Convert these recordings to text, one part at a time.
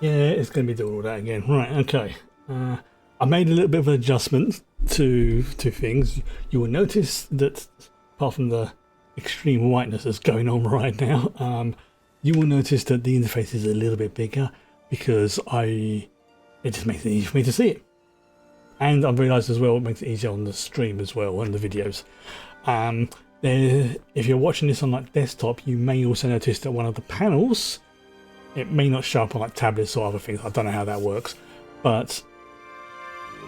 Yeah, it's going to be doing all that again. Right, okay. I made a little bit of an adjustment to things. You will notice that apart from the extreme whiteness that's going on right now, you will notice that the interface is a little bit bigger because it just makes it easier for me to see it. And I've realised as well it makes it easier on the stream as well, on the videos. If you're watching this on like desktop, you may also notice that one of the panels, it may not show up on like tablets or other things. I don't know how that works, but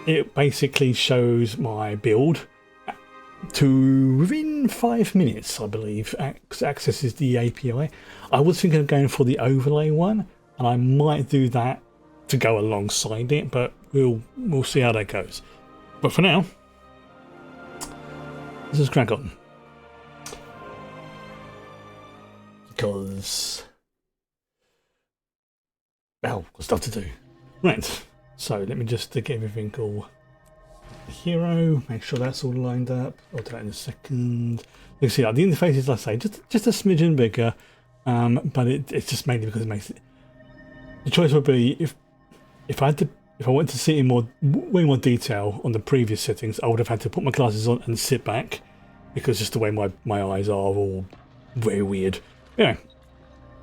it basically shows my build to within 5 minutes, I believe, accesses the API. I was thinking of going for the overlay one, and I might do that to go alongside it, but we'll see how that goes. But for now, let's just crack on. Because, well, got stuff to do. Right, so let me just get everything all hero, make sure that's all lined up. I'll do that in a second. You can see like, the interface is, like I say, just a smidgen bigger, but it's just mainly because it makes it. The choice would be if I wanted to see it in way more detail on the previous settings, I would have had to put my glasses on and sit back, because just the way my eyes are all very weird. Anyway,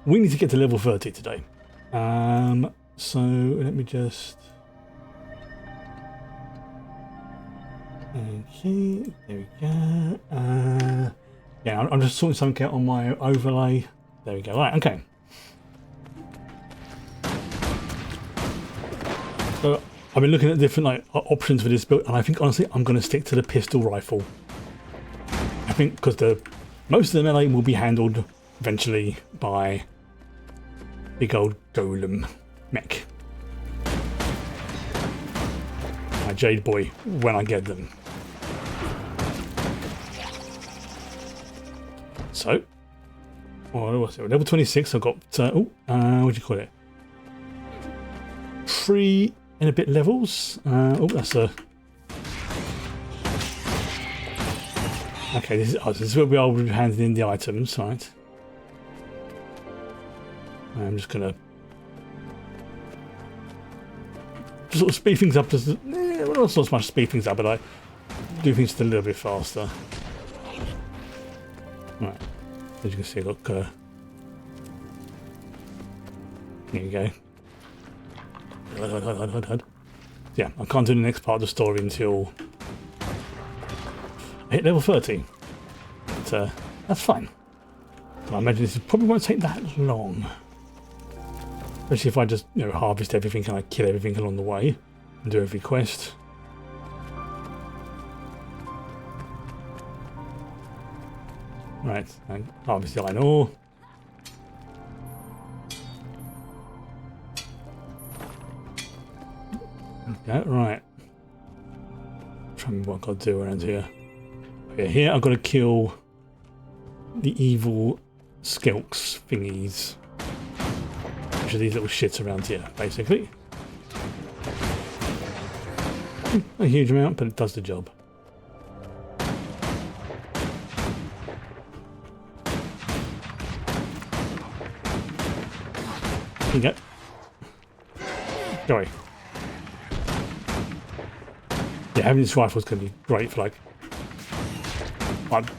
we need to get to level 30 today. So let me just. Okay, there we go. Yeah, I'm just sorting something out on my overlay. There we go. Right, okay. So I've been looking at different options for this build, and I think honestly I'm going to stick to the pistol rifle. I think because most of the melee will be handled eventually by big old golem mech. My Jade Boy when I get them. So, what was it? Level 26. I've got what do you call it? 3 and a bit levels. That's a. Okay, this is where we are handing in the items, right? I'm just gonna sort of speed things up. Well, not so much speed things up, but I do things just a little bit faster. Right, as you can see, look, here you go. Yeah, I can't do the next part of the story until I hit level 30. But that's fine. But I imagine this probably won't take that long. Especially if I just, harvest everything and I kill everything along the way and do every quest. Right, and harvest the iron ore. Okay, right. Try me what I've got to do around here. Okay, here I've got to kill the evil skelks thingies. Which are these little shits around here, basically. A huge amount, but it does the job. There you go. Go away. Yeah, having this rifle is going to be great for like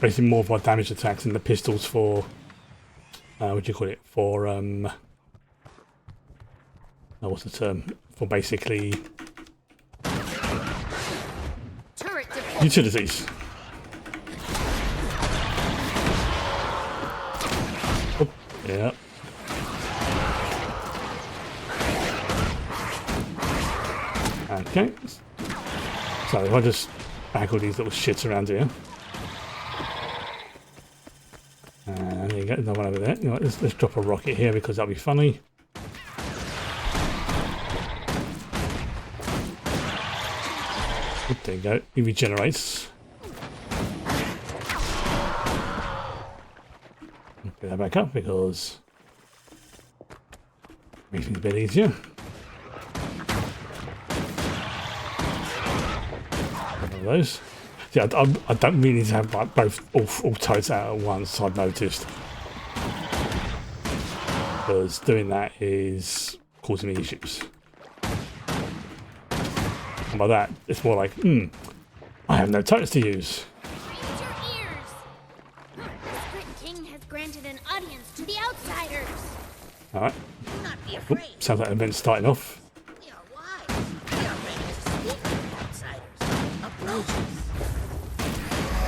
basically more of my damage attacks than the pistols for what do you call it? For what's the term? For basically utilities. Oh, yeah. Okay. So if I just bag all these little shits around here. And there you go, another one over there. You know what, let's drop a rocket here because that'll be funny. There you go, he regenerates. Get that back up because it makes things a bit easier. One of those. See, I don't really need to have like both all totes out at once, I've noticed. Because doing that causing me issues. And by that, it's more like, I have no totes to use. Raise your ears! The Sprint King has granted an audience to the outsiders. Alright. Do not be afraid. Sounds like an event's starting off. We are wise. We are ready to speak with the outsiders. Approach us.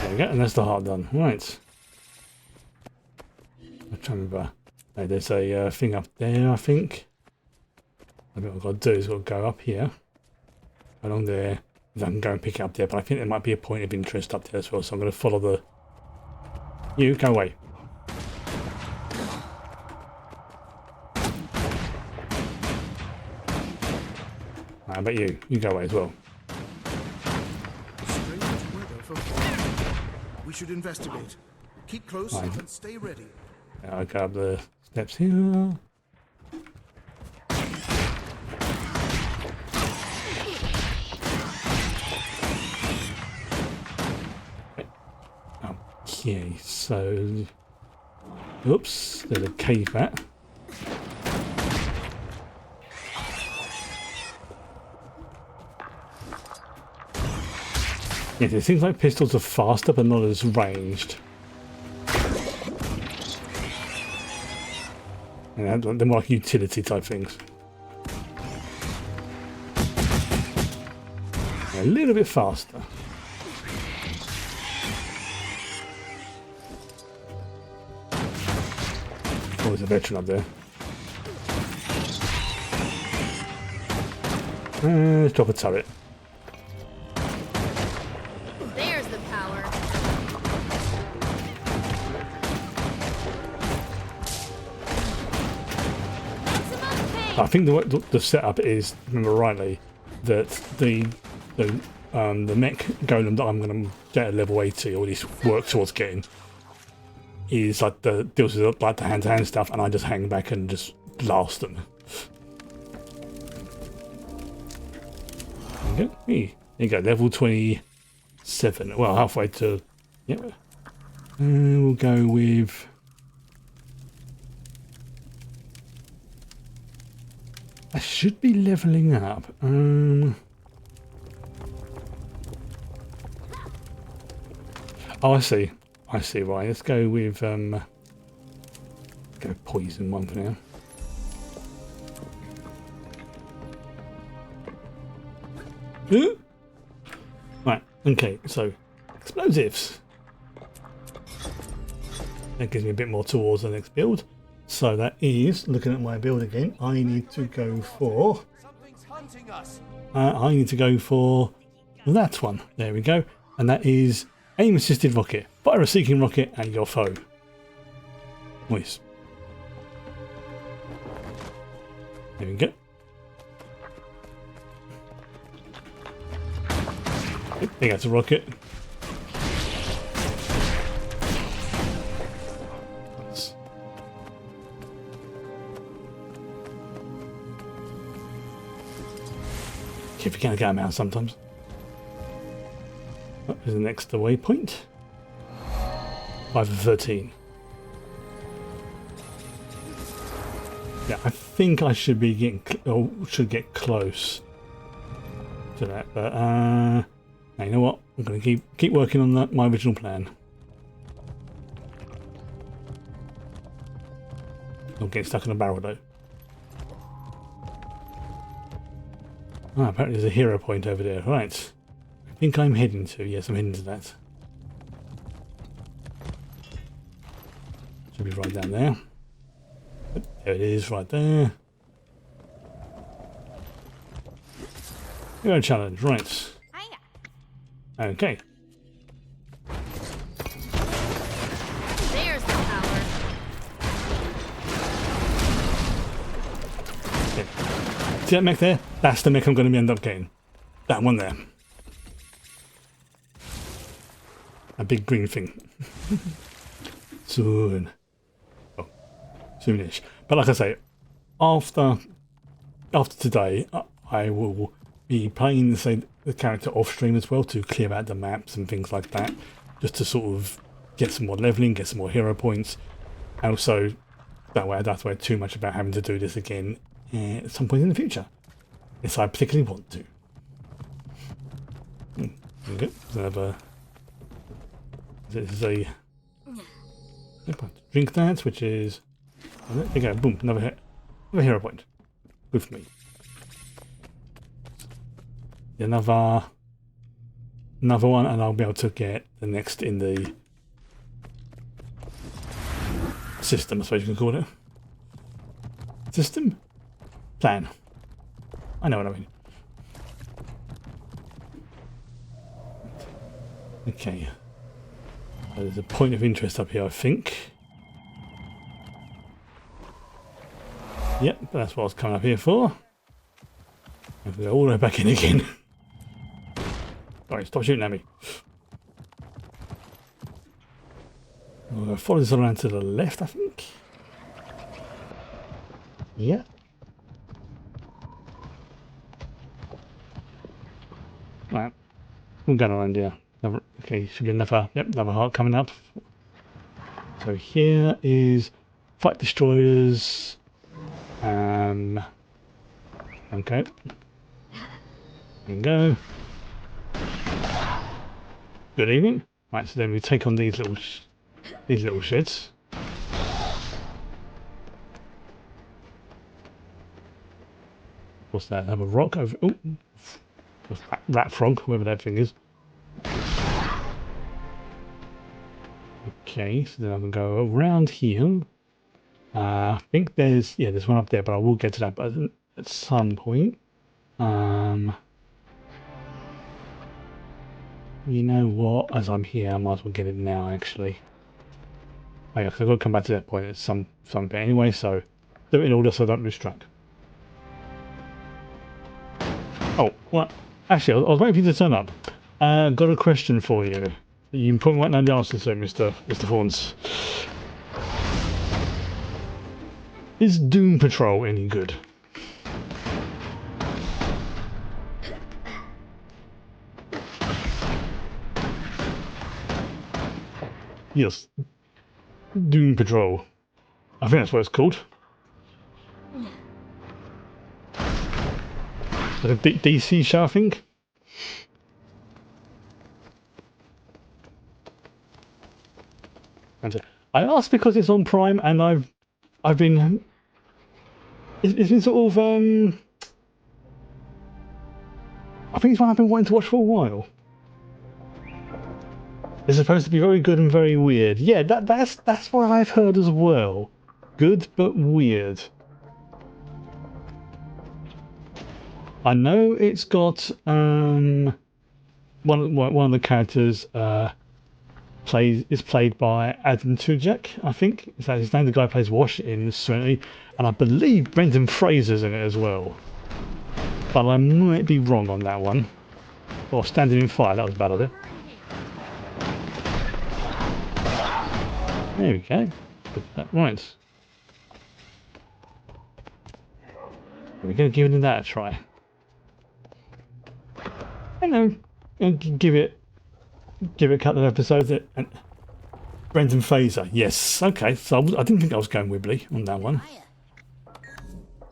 There we go, and that's the heart done. Right. I'm trying to remember. No, there's a thing up there, I think. I think what I've got to do is I've got to go up here. Along there. I can go and pick it up there, but I think there might be a point of interest up there as well, so I'm going to follow the... You, go away. How about you? You go away as well. Strange weather for fall. We should investigate. Keep close and stay ready. I'll go up the steps here. Okay, so... Oops, there's a cave bat. Yes, it seems like pistols are faster, but not as ranged. And they're more like utility type things. A little bit faster. Oh, there's a veteran up there. Let's drop a turret. There's the power. I think the setup is, remember rightly, that the mech golem that I'm going to get at level 80, or at least work towards getting, is like deals with like the hand-to-hand stuff, and I just hang back and just blast them. There you go. There you go, level 27. Well, halfway to, yeah. We'll go with... I should be leveling up. Oh, I see. I see. Right, let's go with go poison one for now. Right. Okay. So explosives. That gives me a bit more towards the next build. So that is, looking at my build again, I need to go for... I need to go for that one. There we go. And that is aim-assisted rocket. Fire a seeking rocket at your foe. Nice. There we go. There goes a rocket. If you can get them out sometimes. Oh, there's the next waypoint. 5 of 13. Yeah, I think I should be getting, or should get close to that. But now you know what? I'm going to keep working on that. My original plan. Not getting stuck in a barrel though. Ah, apparently there's a hero point over there. Right. I think I'm heading to. Yes, I'm heading to that. Should be right down there. There it is, right there. Hero challenge, right. Okay. There's the power. Okay. See that mech there? That's the mech I'm going to end up getting. That one there. A big green thing. Soon. Oh, soonish. But like I say, after today, I will be playing the character off stream as well to clear out the maps and things like that, just to sort of get some more leveling, get some more hero points. And also, that way I don't have to worry too much about having to do this again at some point in the future. If I particularly want to. Okay, this is a drink that, which is there you go, boom, another hero point. Good for me. Another one, and I'll be able to get the next in the system, I suppose you can call it. System? Plan. I know what I mean. Okay. So there's a point of interest up here, I think. Yep, that's what I was coming up here for. I have to go all the way back in again. Alright, stop shooting at me. I'm going to follow this around to the left, I think. Yeah. Right. We're going around here. Okay, should be another heart coming up. So here is fight destroyers. Okay. There you go. Good evening. Right, so then we take on these little sheds. What's that? Have a rock over. Oh, rat frog, whoever that thing is. Okay, so then I can go around here. I think there's one up there, but I will get to that at some point. You know what? As I'm here, I might as well get it now. Actually, oh yeah, because I've got to come back to that point at some bit anyway. So do it in order so I don't lose track. Oh, well, actually, I was waiting for you to turn up. Got a question for you. You probably won't know the answer to it, Mr. Horns. Is Doom Patrol any good? Yes. Doom Patrol. I think that's what it's called. Like a DC show, I think. And I asked because it's on Prime, and I've been. It's been sort of I think it's one I've been wanting to watch for a while. It's supposed to be very good and very weird. Yeah, that's what I've heard as well. Good but weird. I know it's got one of the characters is played by Adam Tujek, I think. Is that his name? The guy who plays Wash in Serenity, and I believe Brendan Fraser's in it as well. But I might be wrong on that one. Or Standing in Fire, that was a bad idea. There we go. Put that right. We're going to give that a try. I know. Give it a couple of episodes. And Brendan Fraser, yes. Okay, so I didn't think I was going wibbly on that one.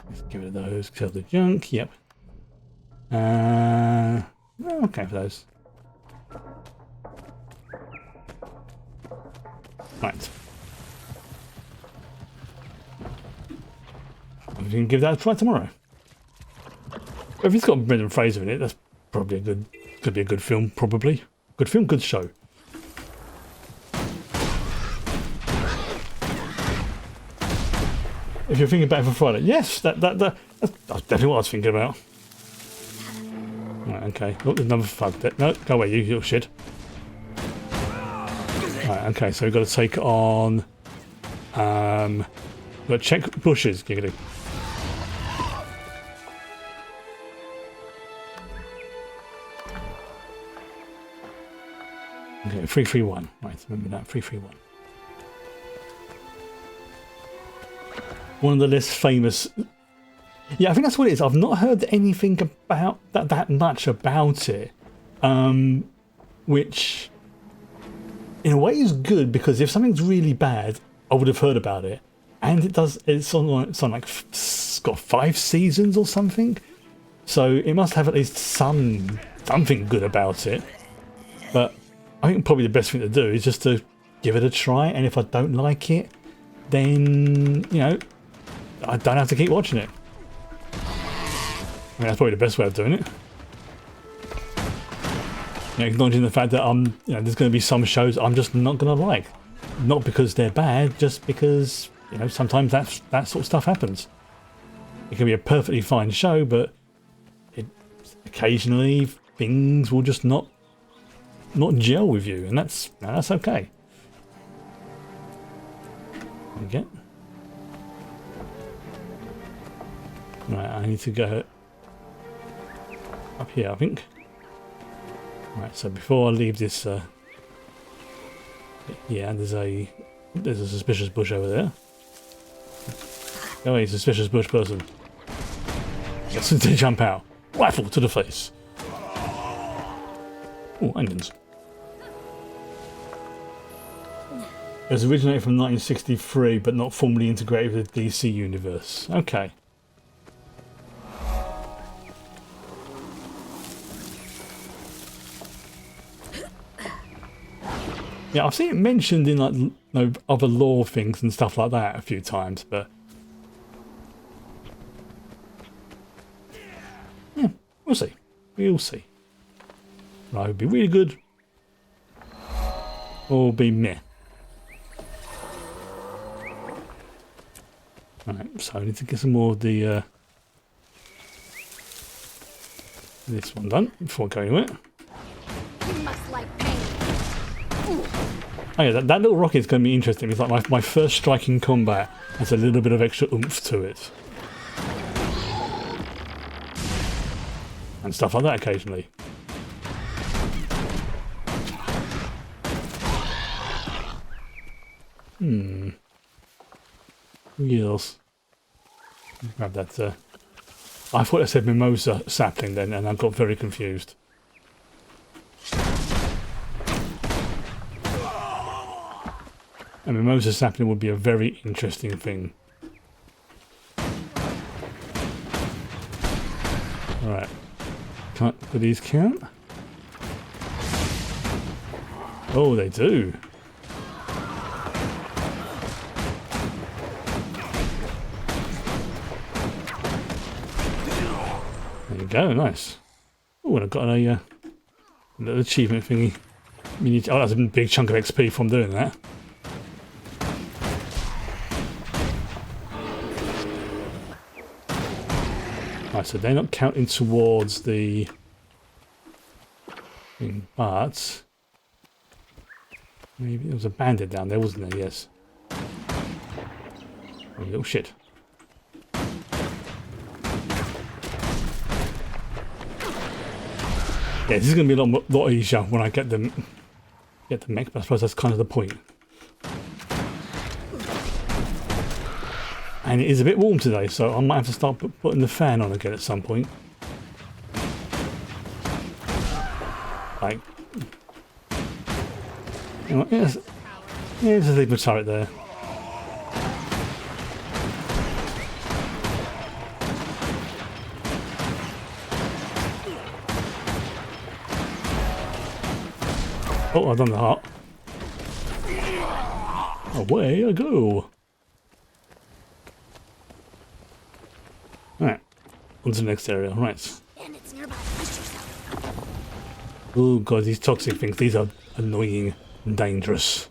Let's give it those. Kill the junk. Yep. Okay for those. Right. We can give that a try tomorrow. If it's got Brendan Fraser in it, that's probably could be a good film, probably. Good film, good show. If you're thinking back for Friday, yes, that's definitely what I was thinking about. Right, okay. Oh, there's another fug there. No, go away, you little shit. Right, okay, so we've got to take on. Got to check bushes, giggity. Okay, 331. Right, remember that. 331. One of the less famous. Yeah, I think that's what it is. I've not heard anything about that much about it, which in a way is good, because if something's really bad, I would have heard about it. and it's on like it's got 5 seasons or something, so it must have at least something good about it. But I think probably the best thing to do is just to give it a try, and if I don't like it, then you know I don't have to keep watching it. I mean, that's probably the best way of doing it. You know, acknowledging the fact that there's going to be some shows I'm just not going to like, not because they're bad, just because sometimes that sort of stuff happens. It can be a perfectly fine show, but occasionally things will just not gel with you, and that's okay. Okay. Right, I need to go up here, I think. Right, so before I leave this, yeah, there's a suspicious bush over there. Oh, hey, suspicious bush person. Gets to jump out. Rifle to the face. Oh, onions. It was originated from 1963, but not formally integrated with the DC universe. Okay. Yeah, I've seen it mentioned in like other lore things and stuff like that a few times, but yeah, we'll see. We'll see. Right, it'll be really good, or be meh. Alright, so I need to get some more of the this one done before going with it. You must like pain. Oh yeah, that little rocket's going to be interesting. It's like my first strike in combat has a little bit of extra oomph to it. And stuff like that occasionally. Yes. Grab that. I thought I said mimosa sapling then, and I got very confused. A mimosa sapling would be a very interesting thing. Alright. Do these count? Oh, they do. There you go, nice. Oh, and I've got a little achievement thingy. Oh, that's a big chunk of XP from doing that. Right, so they're not counting towards the thing, but maybe there was a bandit down there, wasn't there? Yes. Oh, little shit. Yeah, this is going to be a lot easier when I get the mech, but I suppose that's kind of the point. And it is a bit warm today, so I might have to start putting the fan on again at some point. Like, you know, yeah, there's a little turret there. Oh, I've done the heart. Away I go. Alright, on to the next area. Right. Bandits nearby. Push yourself. Oh god, these toxic things, these are annoying and dangerous.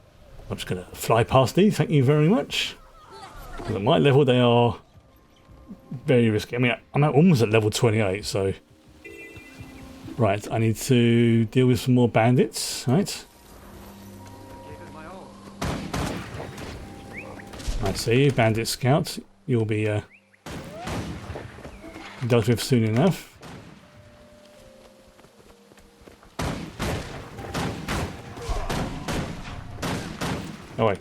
I'm just going to fly past these, thank you very much. Because at my level they are very risky. I mean, I'm almost at level 28, so... Right, I need to deal with some more bandits, right? I see, bandit scout. You'll be dealt with soon enough. Oh wait.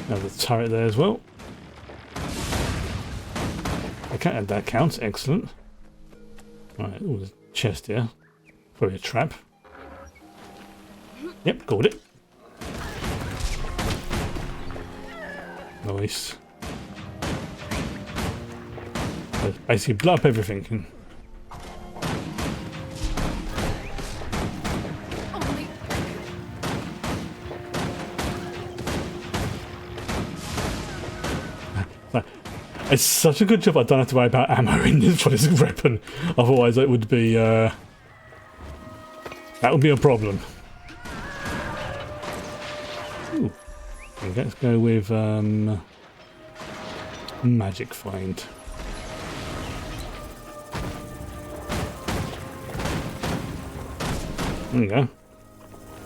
Another turret there as well. Okay, that counts, excellent. Right, oh, there's a chest here. Probably a trap. Yep, called it. Nice. So basically blow up everything. Only It's such a good job I don't have to worry about ammo in this for this weapon. Otherwise it would be that would be a problem. Ooh. Okay, let's go with magic find. There you go.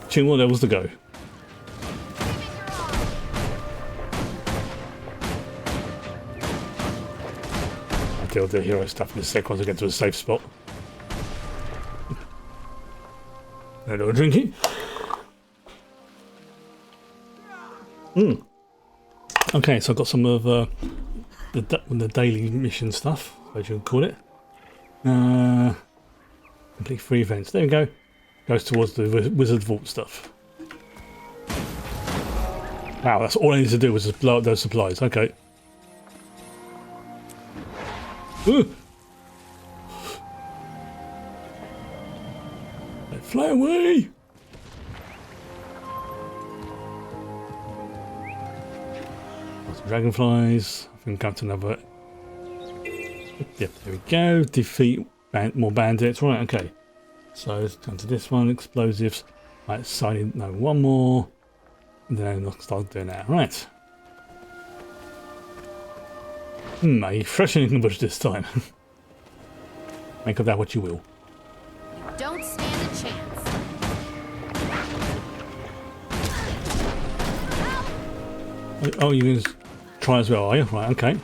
2 more levels to go. I'll deal with the hero stuff in a sec once I get to a safe spot. A little drinky. Okay, so I've got some of the daily mission stuff, as you can call it. Complete 3 events. There we go. Goes towards the Wizard Vault stuff. Wow, that's all I need to do was just blow up those supplies. Okay. Ooh. Fly away! Some dragonflies. I think I'm to another. Yep, there we go. Defeat more bandits. Right, okay. So let's come to this one. Explosives. Right, signing. No, one more. And then I'll start doing that. Right. Are you freshening the bush this time? Make of that what you will. you don't stand a chance. Oh, you can try as well, are you? Right, okay.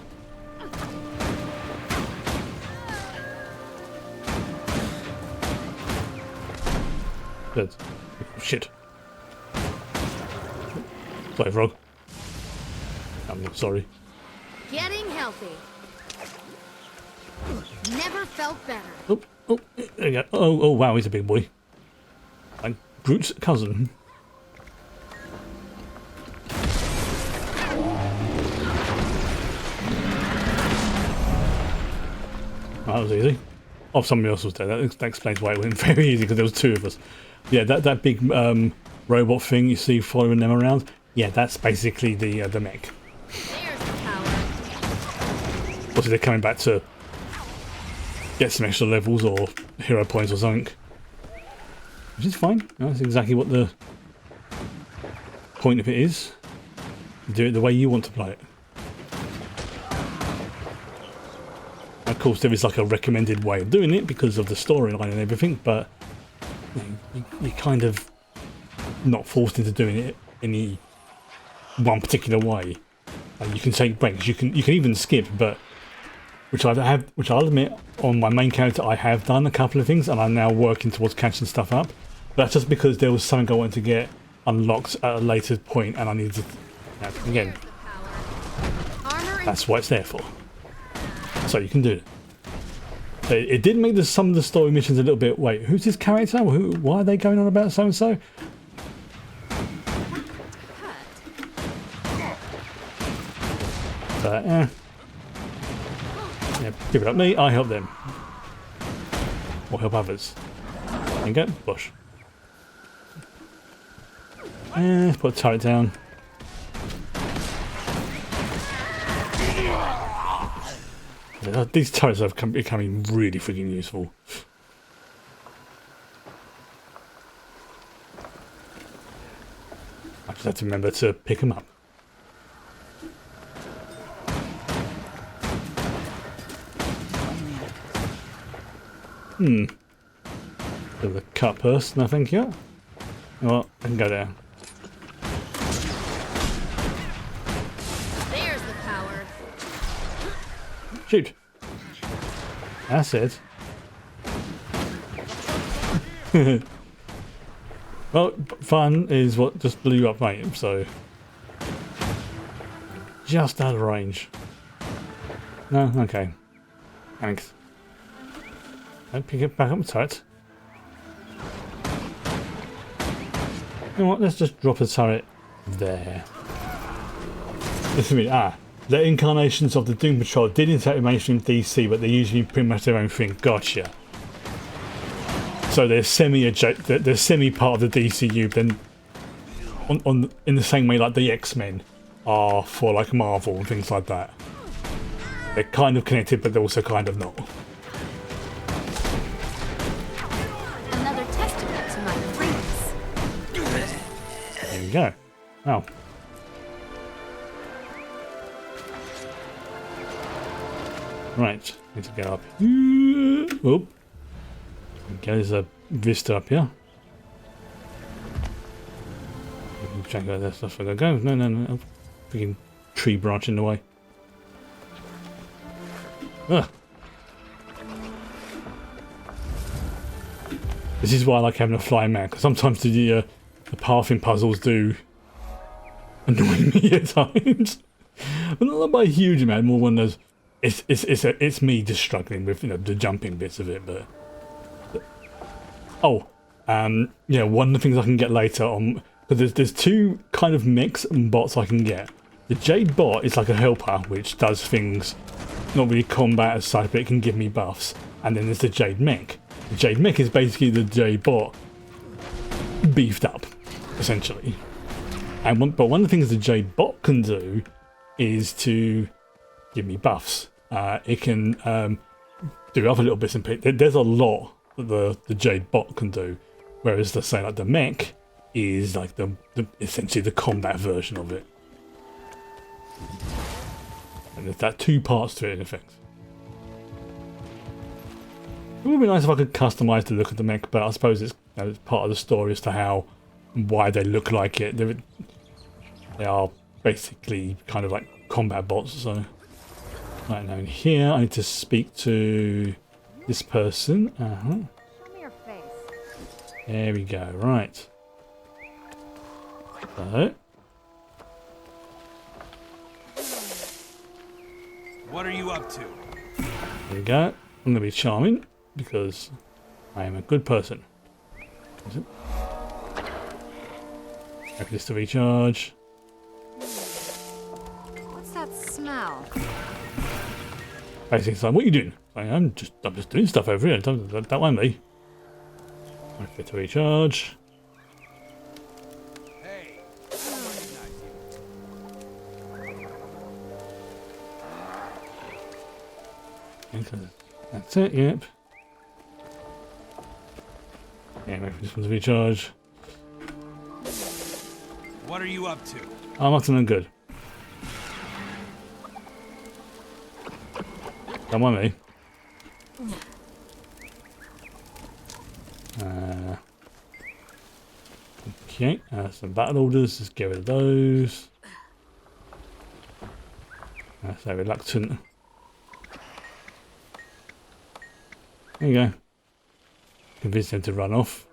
Good. Shit. Sorry, frog. I'm not sorry. Getting healthy. Never felt better. Oh, there you go. Oh, wow, he's a big boy. Like Groot's cousin. That was easy. Oh, somebody else was there. That explains why it went very easy, because there was 2 of us. Yeah, that big robot thing you see following them around. Yeah, that's basically the mech. There's the power. Also, they're coming back to get some extra levels or hero points or something, which is fine. That's exactly what the point of it is. Do it the way you want to play it. Of course, there is like a recommended way of doing it because of the storyline and everything, but you're kind of not forced into doing it any one particular way. You can take breaks. You can even skip, but which I'll admit on my main character I have done a couple of things, and I'm now working towards catching stuff up. But that's just because there was something I wanted to get unlocked at a later point, and I needed to. Again, that's what it's there for. So you can do it. So it did make some of the story missions a little bit. Wait, who's this character? Why are they going on about so and so? Yeah, give it up me. I help them, or help others. There you go, bush. And let's put a turret down. These turrets are becoming really freaking useful. I just have to remember to pick them up. Bit of a cut purse, no thank you. Well, I can go down. There's the power. Shoot. That's it. Well, fun is what just blew you up, mate, so... Just out of range. No? Okay. Thanks. Don't pick it back up the turret. You know what, let's just drop the turret there. Listen to me. The incarnations of the Doom Patrol did interact with mainstream DC, but they're usually pretty much their own thing. Gotcha. So they're semi part of the DCU, then in the same way like the X-Men are for like Marvel and things like that. They're kind of connected, but they're also kind of not. Another testament to my freaks. There we go. Wow. Right, need to get up. Oh, okay, there's a vista up here. Check out that stuff. I go. No. Freaking tree branch in the way. Ugh. This is why I like having a flying man, because sometimes the pathing puzzles do annoy me at times. But not by a huge amount, more when there's it's me just struggling with the jumping bits of it. But yeah, one of the things I can get later on, because there's two kind of mechs and bots I can get. The Jade bot is like a helper which does things, not really combat as such, but it can give me buffs. And then there's the Jade mech. The Jade mech is basically the Jade bot beefed up, essentially. But one of the things the Jade bot can do is to give me buffs. It can do other little bits and pieces. There's a lot that the Jade bot can do, whereas let's say like the mech is like the essentially the combat version of it. And there's that two parts to it in effect. It would be nice if I could customize the look of the mech, but I suppose it's part of the story as to how and why they look like it. They are basically kind of like combat bots. So right now in here, I need to speak to this person. Show me your face. There we go. Right. So. What are you up to? There we go. I'm going to be charming because I am a good person. Is it? Back this to recharge. What's that smell? Basically, it's like, what are you doing? Like, I'm just doing stuff over here. Don't mind me. Back this to recharge. Hey, I don't recognize you. That's it, yep. Yeah, maybe this one's recharge. What are you up to? I'm up to no good. Don't mind me. Okay, some battle orders, let's get rid of those. So reluctant. There you go. Convince them to run off.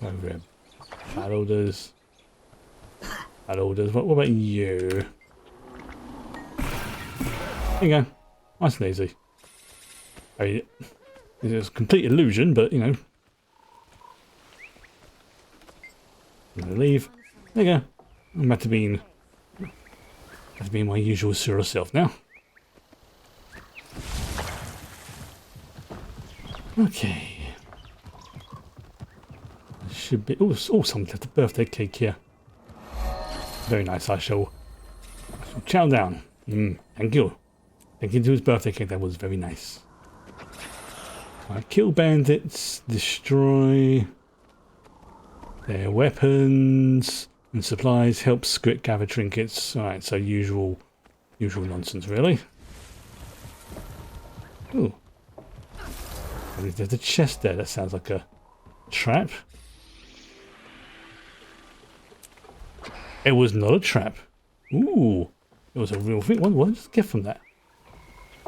Over here. Battle orders. Battle orders. What about you? There you go. Nice and easy. I mean, it's a complete illusion, but you know. I'm gonna leave. There you go. I'm back to being my usual sort of self now. Okay. Should be. Oh, someone left a birthday cake here. Very nice. I shall chow down. Thank you. Thank you to his birthday cake. That was very nice. Kill bandits. Destroy their weapons and supplies. Help script gather trinkets. Alright, so usual nonsense, really. Ooh. There's a chest there. That sounds like a trap. It was not a trap. Ooh. It was a real thing. What did I get from that?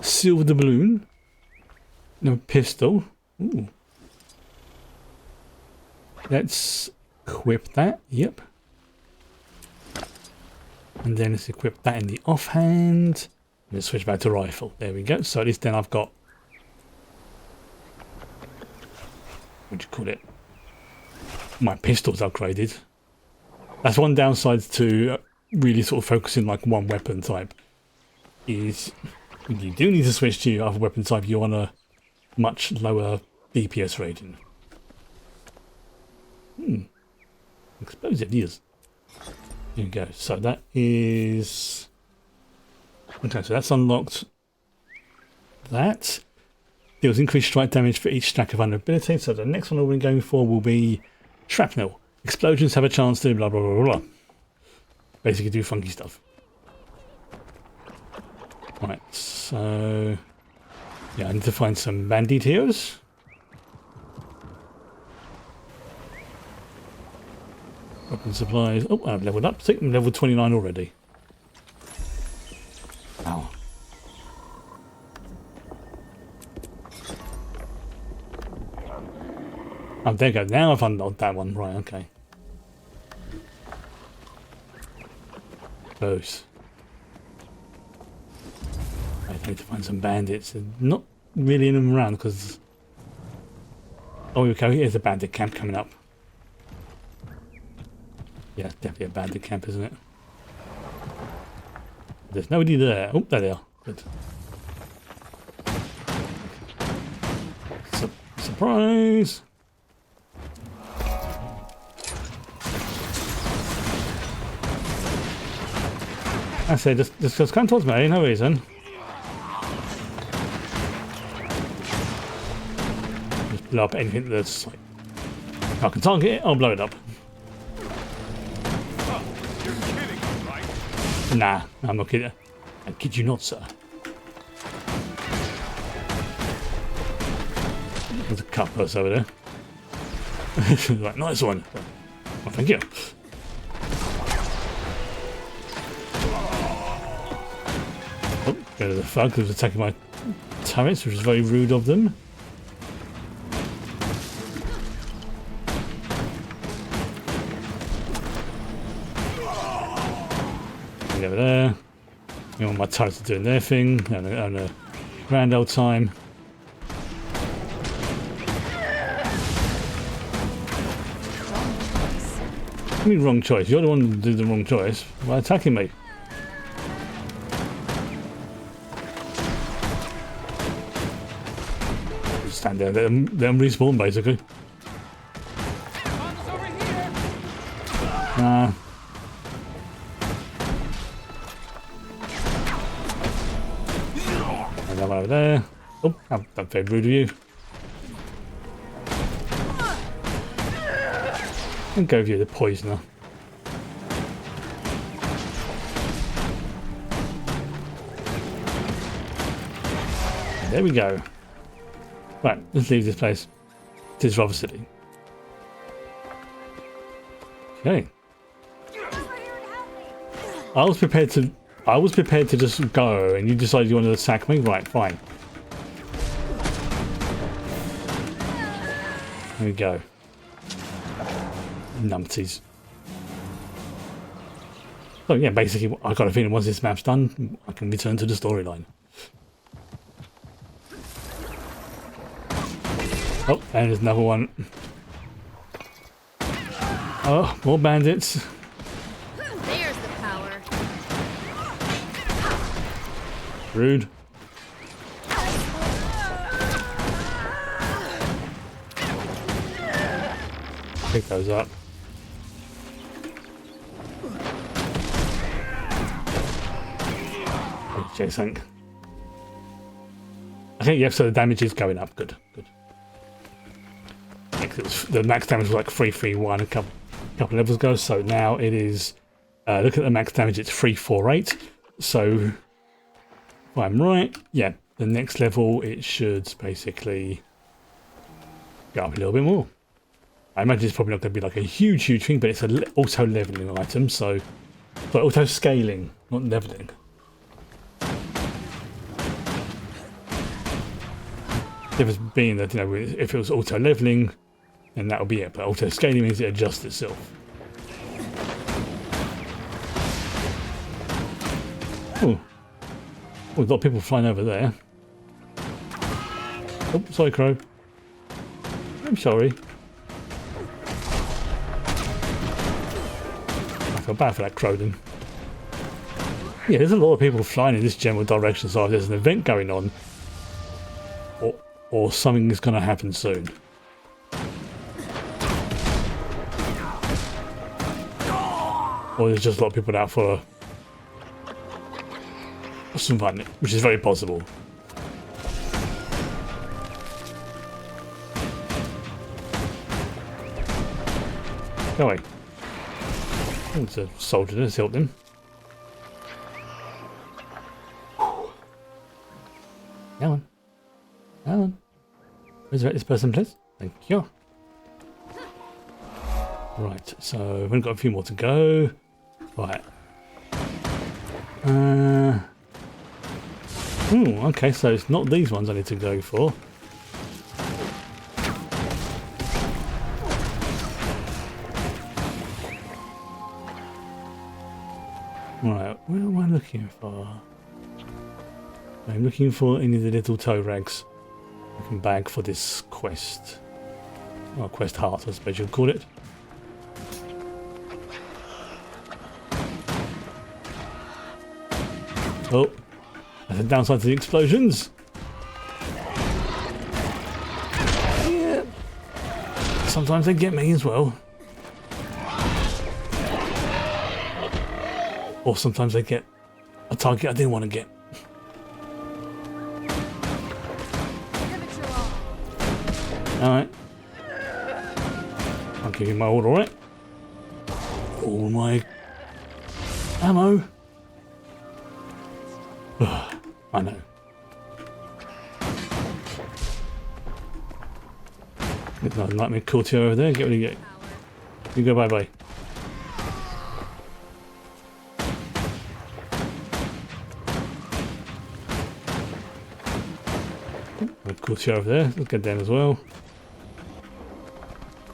Silver doubloon. No pistol. Ooh. Let's equip that. Yep. And then let's equip that in the offhand. Let's switch back to rifle. There we go. So at least then I've got... what do you call it? My pistol's upgraded. That's one downside to really sort of focusing like one weapon type. Is when you do need to switch to your other weapon type, you're on a much lower DPS rating. Explosive, yes. Here we go. So that is... Okay, so that's unlocked. That deals increased strike damage for each stack of vulnerability. So the next one we'll be going for will be shrapnel. Explosions have a chance to blah blah blah blah. Basically do funky stuff. Right, so... Yeah, I need to find some banditios. Weapon supplies. Oh, I've leveled up. I'm level 29 already. Ow. Oh, there you go. Now I've unlocked that one. Right, okay. Close. I need to find some bandits. They're not really in them around because... Oh, okay. Here's a bandit camp coming up. Yeah, it's definitely a bandit camp, isn't it? There's nobody there. Oh, there they are. Good. Surprise! I say, just come towards me, no reason. Just blow up anything that's like... I can target it, I'll blow it up. Nah, I'm not kidding. I kid you not, sir. There's a couple over there. Like, nice one. Well, thank you. Oh, go to the thug who's attacking my turrets, which is very rude of them. Over there. You want my turrets doing their thing, having a grand old time. What do you mean wrong choice? You're the one who did the wrong choice by attacking me. Stand there, let them respawn basically. Nah. Over there. Oh, that's very rude of you. I'll go with you, the poisoner. There we go. Right, let's leave this place. It is rather silly. Okay. I was prepared to just go, and you decided you wanted to attack me? Right, fine. There we go. Numpties. So yeah, basically, I got a feeling once this map's done, I can return to the storyline. Oh, and there's another one. Oh, more bandits. There's the power. Rude. Pick those up. Okay, thank. Okay, yeah, so the damage is going up. Good, good. The max damage was like 331 a couple levels ago, so now it is. Look at the max damage; it's 348. So, if I'm right, yeah, the next level it should basically go up a little bit more. I imagine it's probably not going to be like a huge thing, but it's a auto leveling item, so auto scaling, not leveling. Difference being that, you know, if it was auto leveling, then that would be it. But auto scaling means it adjusts itself. Oh, a lot of people flying over there. Oh, sorry, Crow. I'm sorry. feel bad for that Croden. Yeah, there's a lot of people flying in this general direction, so if there's an event going on, or something is going to happen soon. Or there's just a lot of people out for some fun, which is very possible. Go away. There's a soldier, let's help him. Come on. Come on. Resurrect this person, please. Thank you. Right, so we've only got a few more to go. Right. Okay, so it's not these ones I need to go for. Right, what am I looking for? I'm looking for any of the little toe rags I can bag for this quest. Well, quest heart, I suppose you'd call it. Oh, that's a downside to the explosions. Yeah. Sometimes they get me as well. Or sometimes they get a target I didn't want to get. Alright. I'll give you my all, alright? All my ammo. I know. There's another nightmare courtier over there. Get rid of you. You go bye-bye. A courtier over there. Let's get down as well.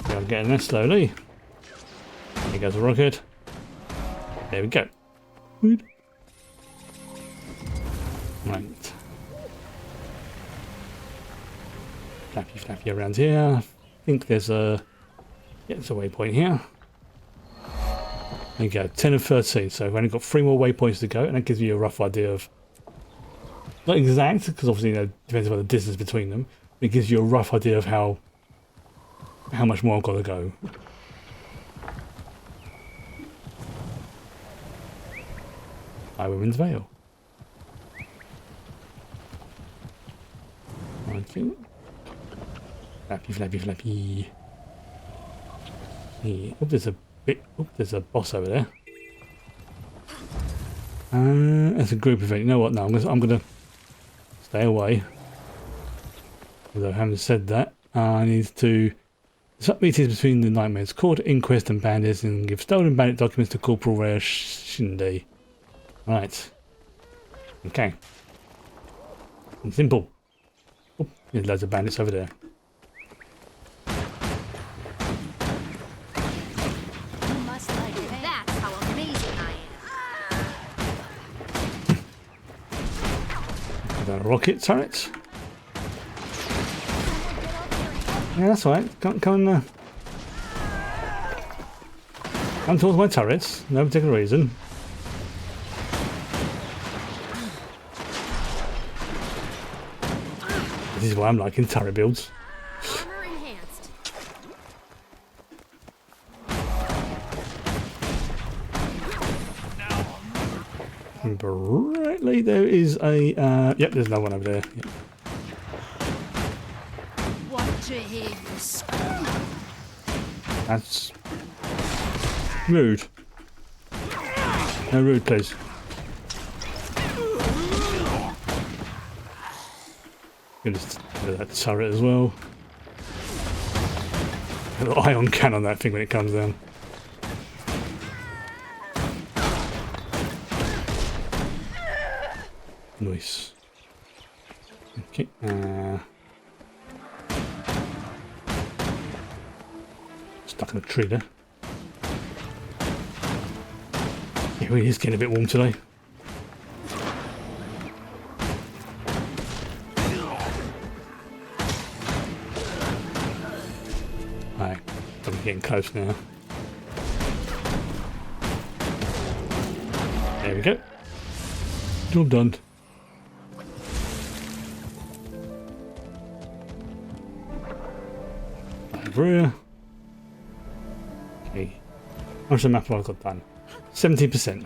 Yeah, I'm getting there slowly. Here goes the rocket. There we go. Good. Right. Flappy flappy around here. I think there's a... Yeah, there's a waypoint here. There you go, 10 of 13. So we've only got 3 more waypoints to go, and that gives you a rough idea of... Not exact, because obviously, you know, it depends on the distance between them. But it gives you a rough idea of how much more I've got to go. High Women's Vale. Flappy, flappy, flappy. Yeah. Oh, there's a bit. Oh, there's a boss over there. It's a group event. You know what? No, I'm gonna stay away. Although having said that, I need to set up meetings between the Nightmares Court, Inquest, and Bandits, and give stolen bandit documents to Corporal Rare Shinde. Right. Okay. Simple. Oh, there's loads of bandits over there. You must like it. That's how amazing I am. Is that a rocket turret? Yeah, that's all right. Come towards my turrets. No particular reason. This is why I'm liking turret builds. Armor enhanced. Brightly, there is a... yep, there's no one over there. Yep. Want to hear you scream? That's... rude. No rude, please. Gonna just do that turret as well. A little ion can on that thing when it comes down. Nice. Okay. Stuck in a tree there. Yeah, it is getting a bit warm today. Right, I'm getting close now. There we go. Job done. Over here. Okay. How much of the map have I got done? 70%.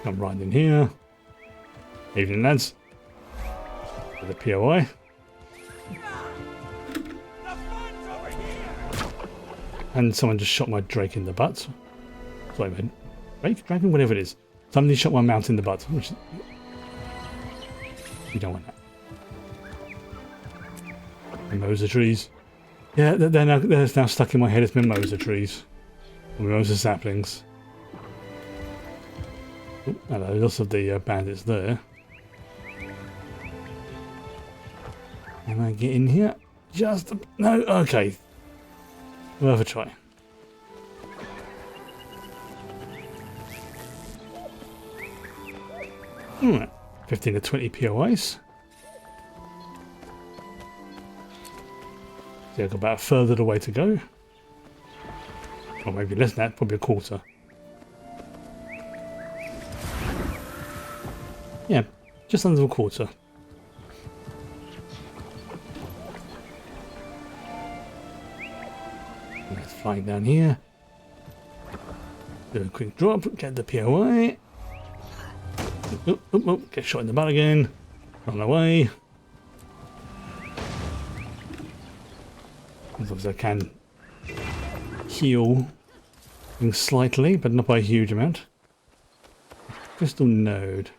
I'm right in here. Evening, lads. With the POI. And someone just shot my Drake in the butt. Sorry, man. Drake? Dragon? Whatever it is. Somebody shot my mount in the butt. Which... You don't want that. Mimosa trees. Yeah, they're now stuck in my head as mimosa trees. Mimosa saplings. Oh, hello, lots of the bandits there. Can I get in here? Just... No? Okay. We'll have a try. Alright. 15 to 20 POIs. So I've got about a third of the way to go. Or maybe less than that, probably a quarter. Yeah, just under a quarter. Let's fly down here. Do a quick drop, get the POI. Get shot in the butt again. Run away. As long as I can heal things slightly, but not by a huge amount. Crystal node.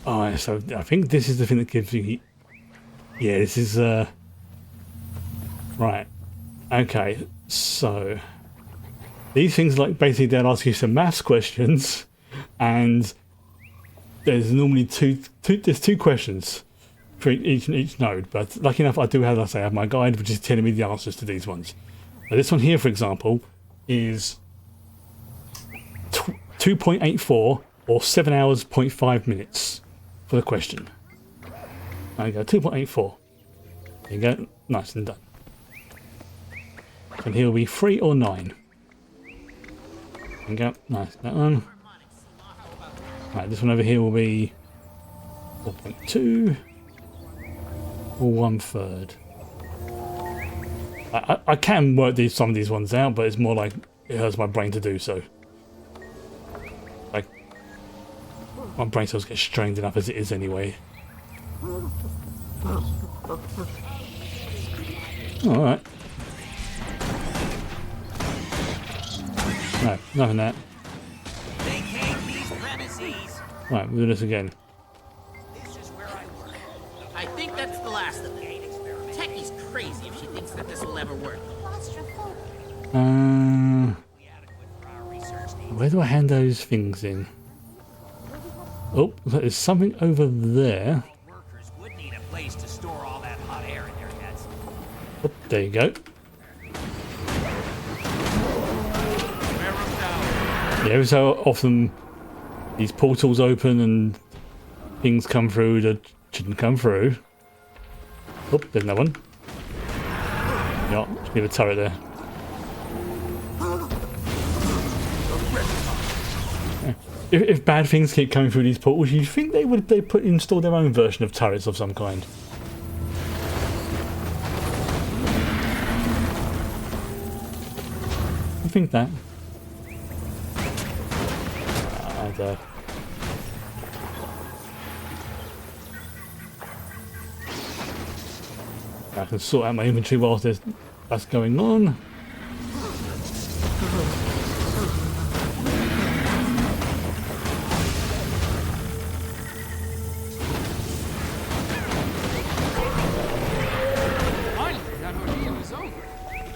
Alright, so I think this is the thing that gives you... Yeah, this is... Right. Okay, so... These things, like, basically they'll ask you some maths questions, and there's normally there's two questions for each node, but lucky enough I do have, like I say, I have my guide which is telling me the answers to these ones. Now, this one here, for example, is 2.84 or 7 hours, 0.5 minutes for the question. There you go, 2.84. There you go, nice and done. And here will be 3 or 9. There you go, nice, that one. Right, this one over here will be 4.2 or 1/3. I can work some of these ones out, but it's more like it hurts my brain to do so. Like, my brain cells get strained enough as it is anyway. Alright. No, nothing that. Right, we'll do this again. This is where I work. I think that's the last of it. Techie's crazy if she thinks that this will ever work. Where do I hand those things in? Oh, there's something over there. Workers would need a place to store all that hot air in their heads. Oh, there you go. Yeah, every so often these portals open and things come through that shouldn't come through. Oh, there's another one. Yeah, just leave a turret there. If bad things keep coming through these portals, you'd think they would install their own version of turrets of some kind. I think that. I can sort out my inventory whilst that's going on.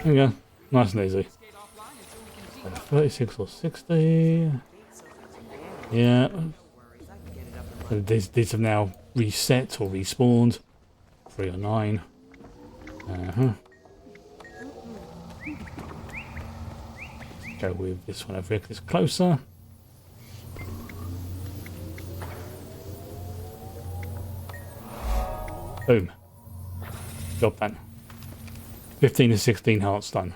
There we go, nice and easy. 36 or 60. Yeah. So these have now reset or respawned. 3 or 9. Go with this one over here because it's closer. Boom. Job done. 15 to 16 hearts done.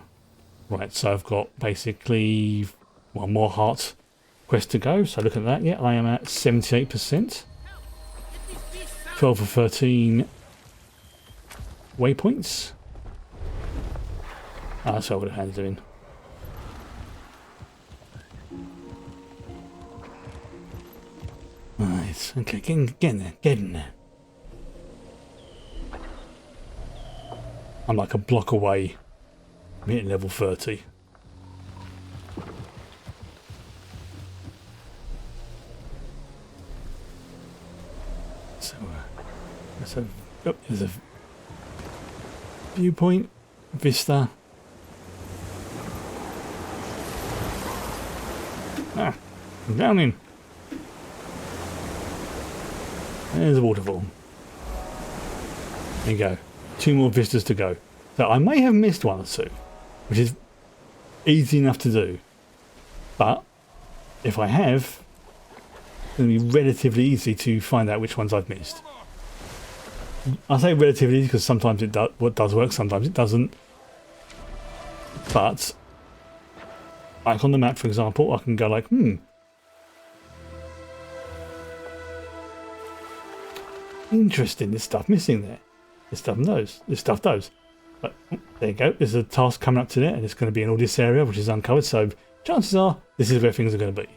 Right, so I've got basically one more heart quest to go. So look at that. Yeah, I am at 78%. 12 or 13 waypoints. Ah, that's what I would have had doing. Right, okay, get in there. I'm like a block away from hitting level 30. So, oh, there's a viewpoint, vista. Ah, I'm drowning. There's a waterfall. There you go. 2 more vistas to go. So I may have missed 1 or 2, which is easy enough to do. But if I have, it's going to be relatively easy to find out which ones I've missed. I say relatively because sometimes it does. What does work, sometimes it doesn't. But like on the map, for example, I can go like, interesting. There's stuff missing there. There's stuff those. There's stuff those. But there you go. There's a task coming up to there, and it's going to be in all this area, which is uncovered. So chances are this is where things are going to be.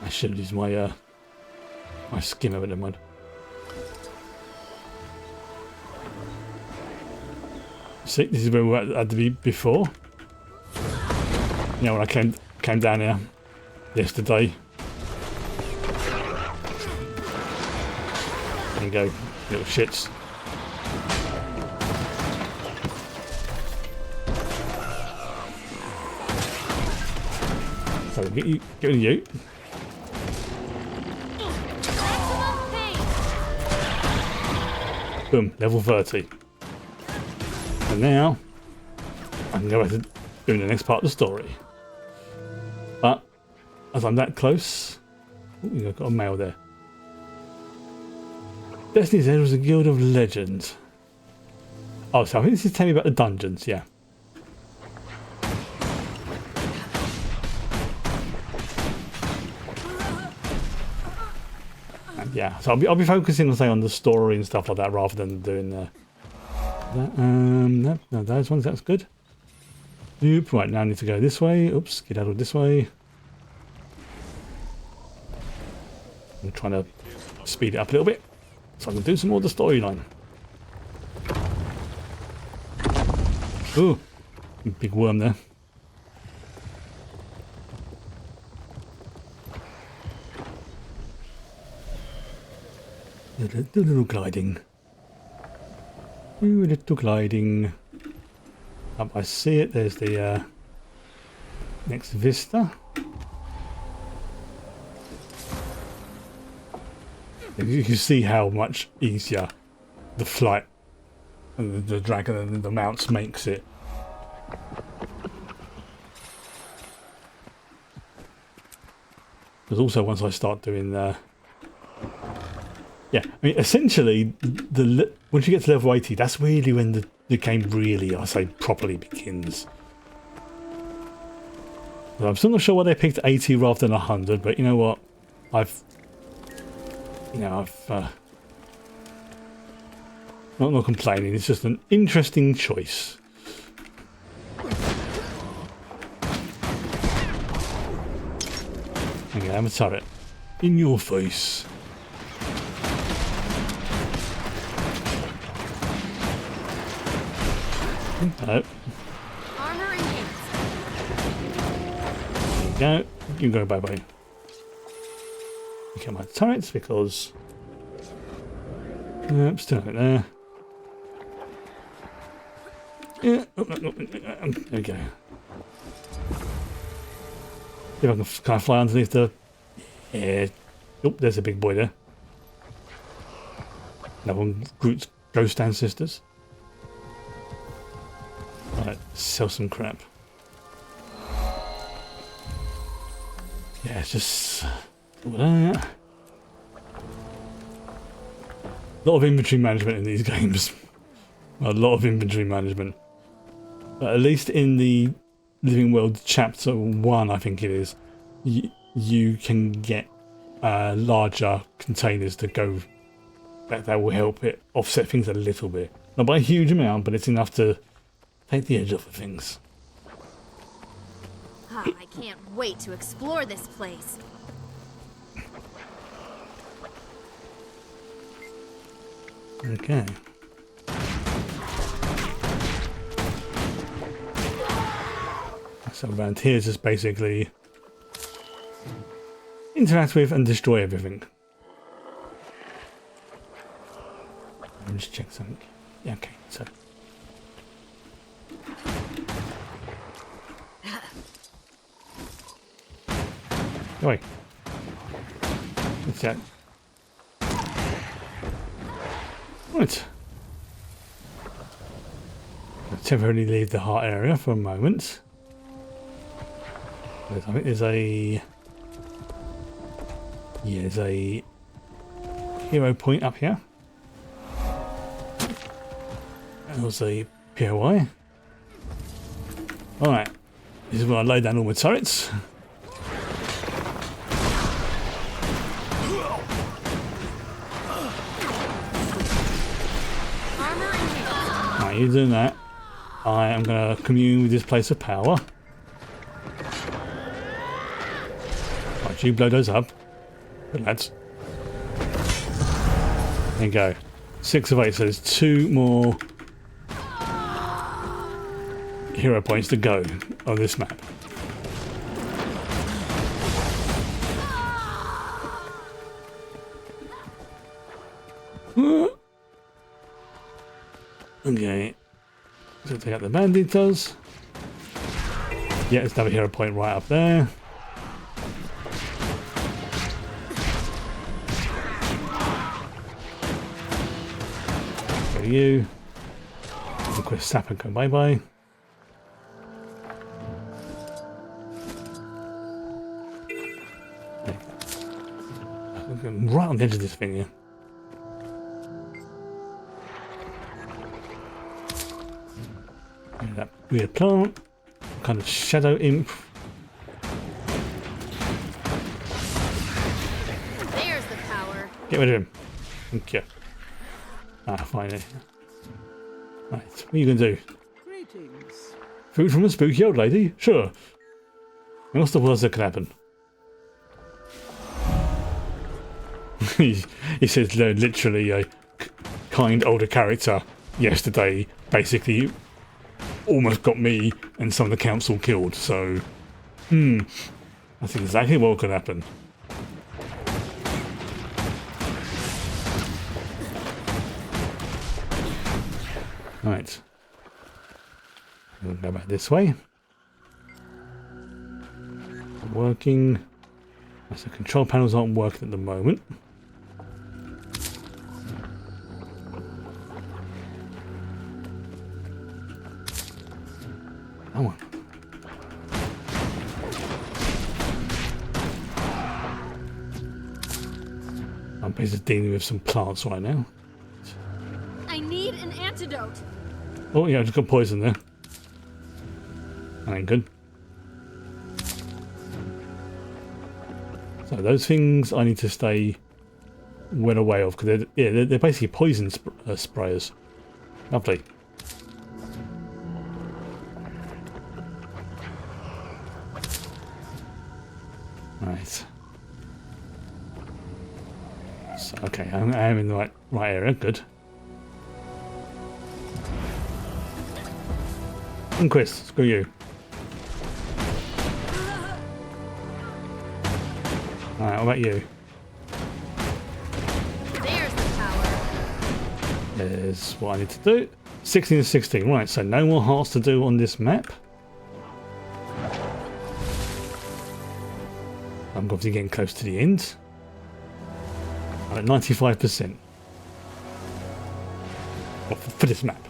I should use my my skimmer, but never mind. See, this is where we had to be before. You know, when I came down here yesterday. There you go, little shits. So get rid of you. Boom, level 30. And now I can go back to doing the next part of the story. But as I'm that close, ooh, I've got a mail there. Destiny's Edge was a guild of legends. Oh, so I think this is telling me about the dungeons, yeah. Yeah, so I'll be focusing, say, on the story and stuff like that rather than doing no, those ones. That's good. Oop, right, now I need to go this way. Oops, get out of this way. I'm trying to speed it up a little bit so I can do some more of the storyline. Ooh, big worm there. Do a little gliding. Do a little gliding. Up, I see it. There's the next vista. You can see how much easier the flight and the dragon and the mounts makes it. Because also once I start doing yeah, I mean, essentially, once you get to level 80, that's really when the game really, I say, properly begins. Well, I'm still not sure why they picked 80 rather than 100, but you know what? I've not complaining. It's just an interesting choice. Okay, I'm a turret. In your face. No. Armor enhanced. There you go. You can go bye-bye. Okay, my turrets because still not there. Yeah, there we go. See if I can fly underneath the. Yeah. Oh, there's a big boy there. Another one, Groot's ghost ancestors. Right, sell some crap. Yeah, it's just all that. A lot of inventory management in these games. A lot of inventory management. But at least in the Living World Chapter 1, I think it is, you can get larger containers to go. That will help it offset things a little bit. Not by a huge amount, but it's enough to take the edge off of things. Ah, I can't wait to explore this place. Okay. So around here is just basically interact with and destroy everything. Let me just check something. Yeah, okay, so. Go away. What's that? Right. I'll temporarily leave the heart area for a moment. I think there's a... Yeah, there's a hero point up here. There's a POI. Alright. This is where I lay down all my turrets. Right, you're doing that. I am going to commune with this place of power. Right, you blow those up. Good lads. There you go. 6 of 8, so there's 2 more hero points to go on this map. Okay. So take out the banditos. Yeah, there's another hero point right up there. Go to you. Request sap and go bye bye. I'm right on the edge of this thing here. That weird plant, kind of shadow imp. There's the power. Get rid of him. Thank you. Ah, finally. Right, what are you going to do? Greetings. Food from a spooky old lady? Sure. What's the worst that could happen? he says literally a kind older character yesterday basically almost got me and some of the council killed, so that's exactly what could happen. Right. We'll go back this way. Working. So control panels aren't working at the moment. Come on. I'm basically dealing with some plants right now. I need an antidote. Oh yeah, I just got poison there. That ain't good. So those things I need to stay well away of because they're basically poison sprayers. Lovely. Right. So, okay, I am in the right area. Good. Inquest, screw you. Alright, what about you? There's the power. There's what I need to do. 16 to 16. Right, so no more hearts to do on this map. I'm obviously getting close to the end. I'm at 95%. Well, for this map.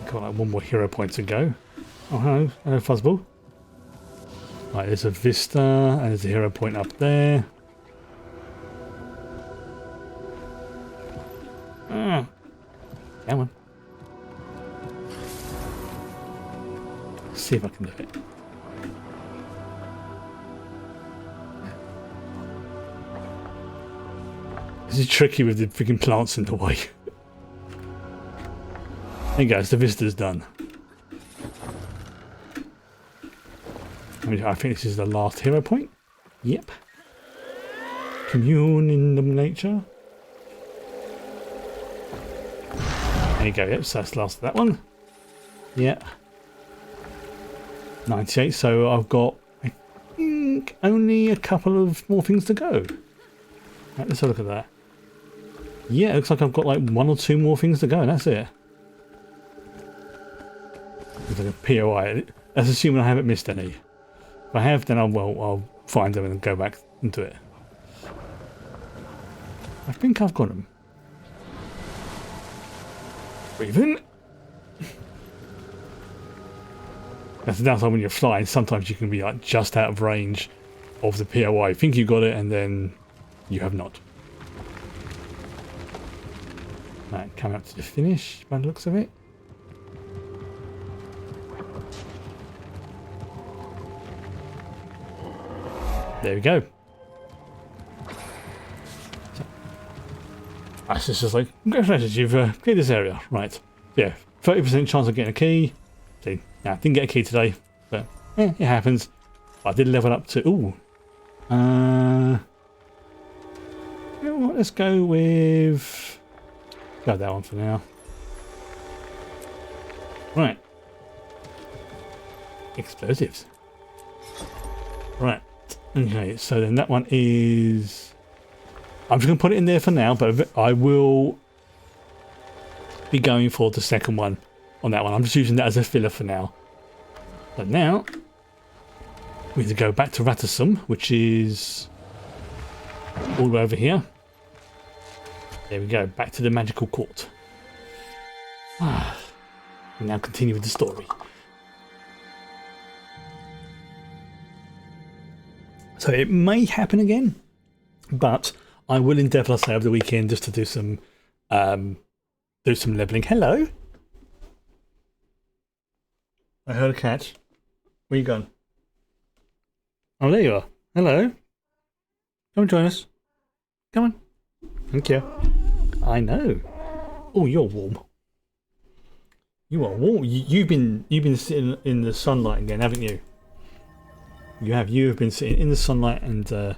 Got like 1 more hero point to go. Oh, hello. Hello, Fuzzball. Right, there's a vista, and there's a hero point up there. Come on. Let's see if I can do it. This is tricky with the freaking plants in the way. Hey guys, the vista's done. I think this is the last hero point. Yep. Commune in the nature. There you go, yep, so that's the last of that one. Yeah. 98, so I've got, I think, only a couple of more things to go. Right, let's have a look at that. Yeah, it looks like I've got like 1 or 2 more things to go, and that's it. It's like a POI. That's assuming I haven't missed any. If I have, then I'll find them and go back into it. I think I've got them. Breathe in. That's the downside when you're flying. Sometimes you can be like just out of range of the POI. You think you got it, and then you have not. Right, come up to the finish by the looks of it. There we go. That's just like, congratulations, you've cleared this area. Right. Yeah, 30% chance of getting a key. See, yeah, I didn't get a key today, but it happens. I did level up to, you know what, let's go with, that one for now. Right. Explosives. Right. Okay, so then that one is, I'm just going to put it in there for now, but I will be going for the second one on that one. I'm just using that as a filler for now. But now, we need to go back to Rattersum, which is all the way over here. There we go, back to the magical court. We now continue with the story. So it may happen again, but I will endeavour, I'll say, over the weekend just to do some levelling. Hello. I heard a cat. Where you gone? Oh, there you are. Hello. Come and join us. Come on. Thank you. I know. Oh, you're warm. You are warm. You've been sitting in the sunlight again, haven't you? You have been sitting in the sunlight and God,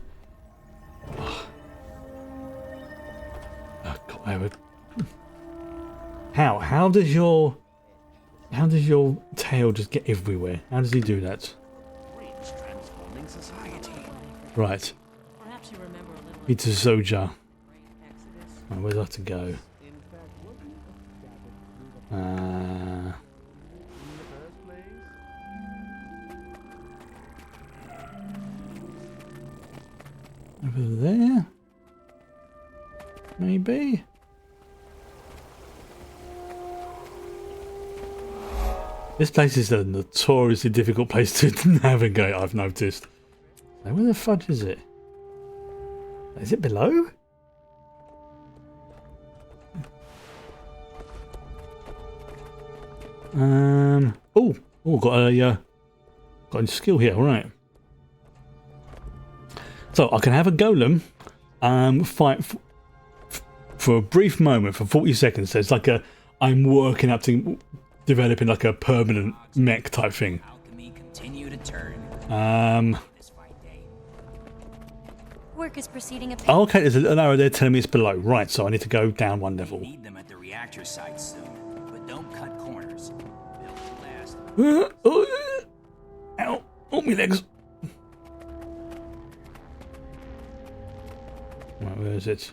how does your tail just get everywhere? How does he do that? Right. It's a Zoja. Right, where's that to go? Over there? Maybe? This place is a notoriously difficult place to navigate, I've noticed. Now, where the fudge is it? Is it below? Got a skill here, alright. So I can have a golem fight for a brief moment, for 40 seconds. So it's like I'm working up to developing like a permanent mech type thing. Work is proceeding. Oh, okay, there's an arrow there telling me it's below. Right, so I need to go down one level. Need them at the reactor site soon, but don't cut corners. Ow! Oh, my legs! Right, where is it?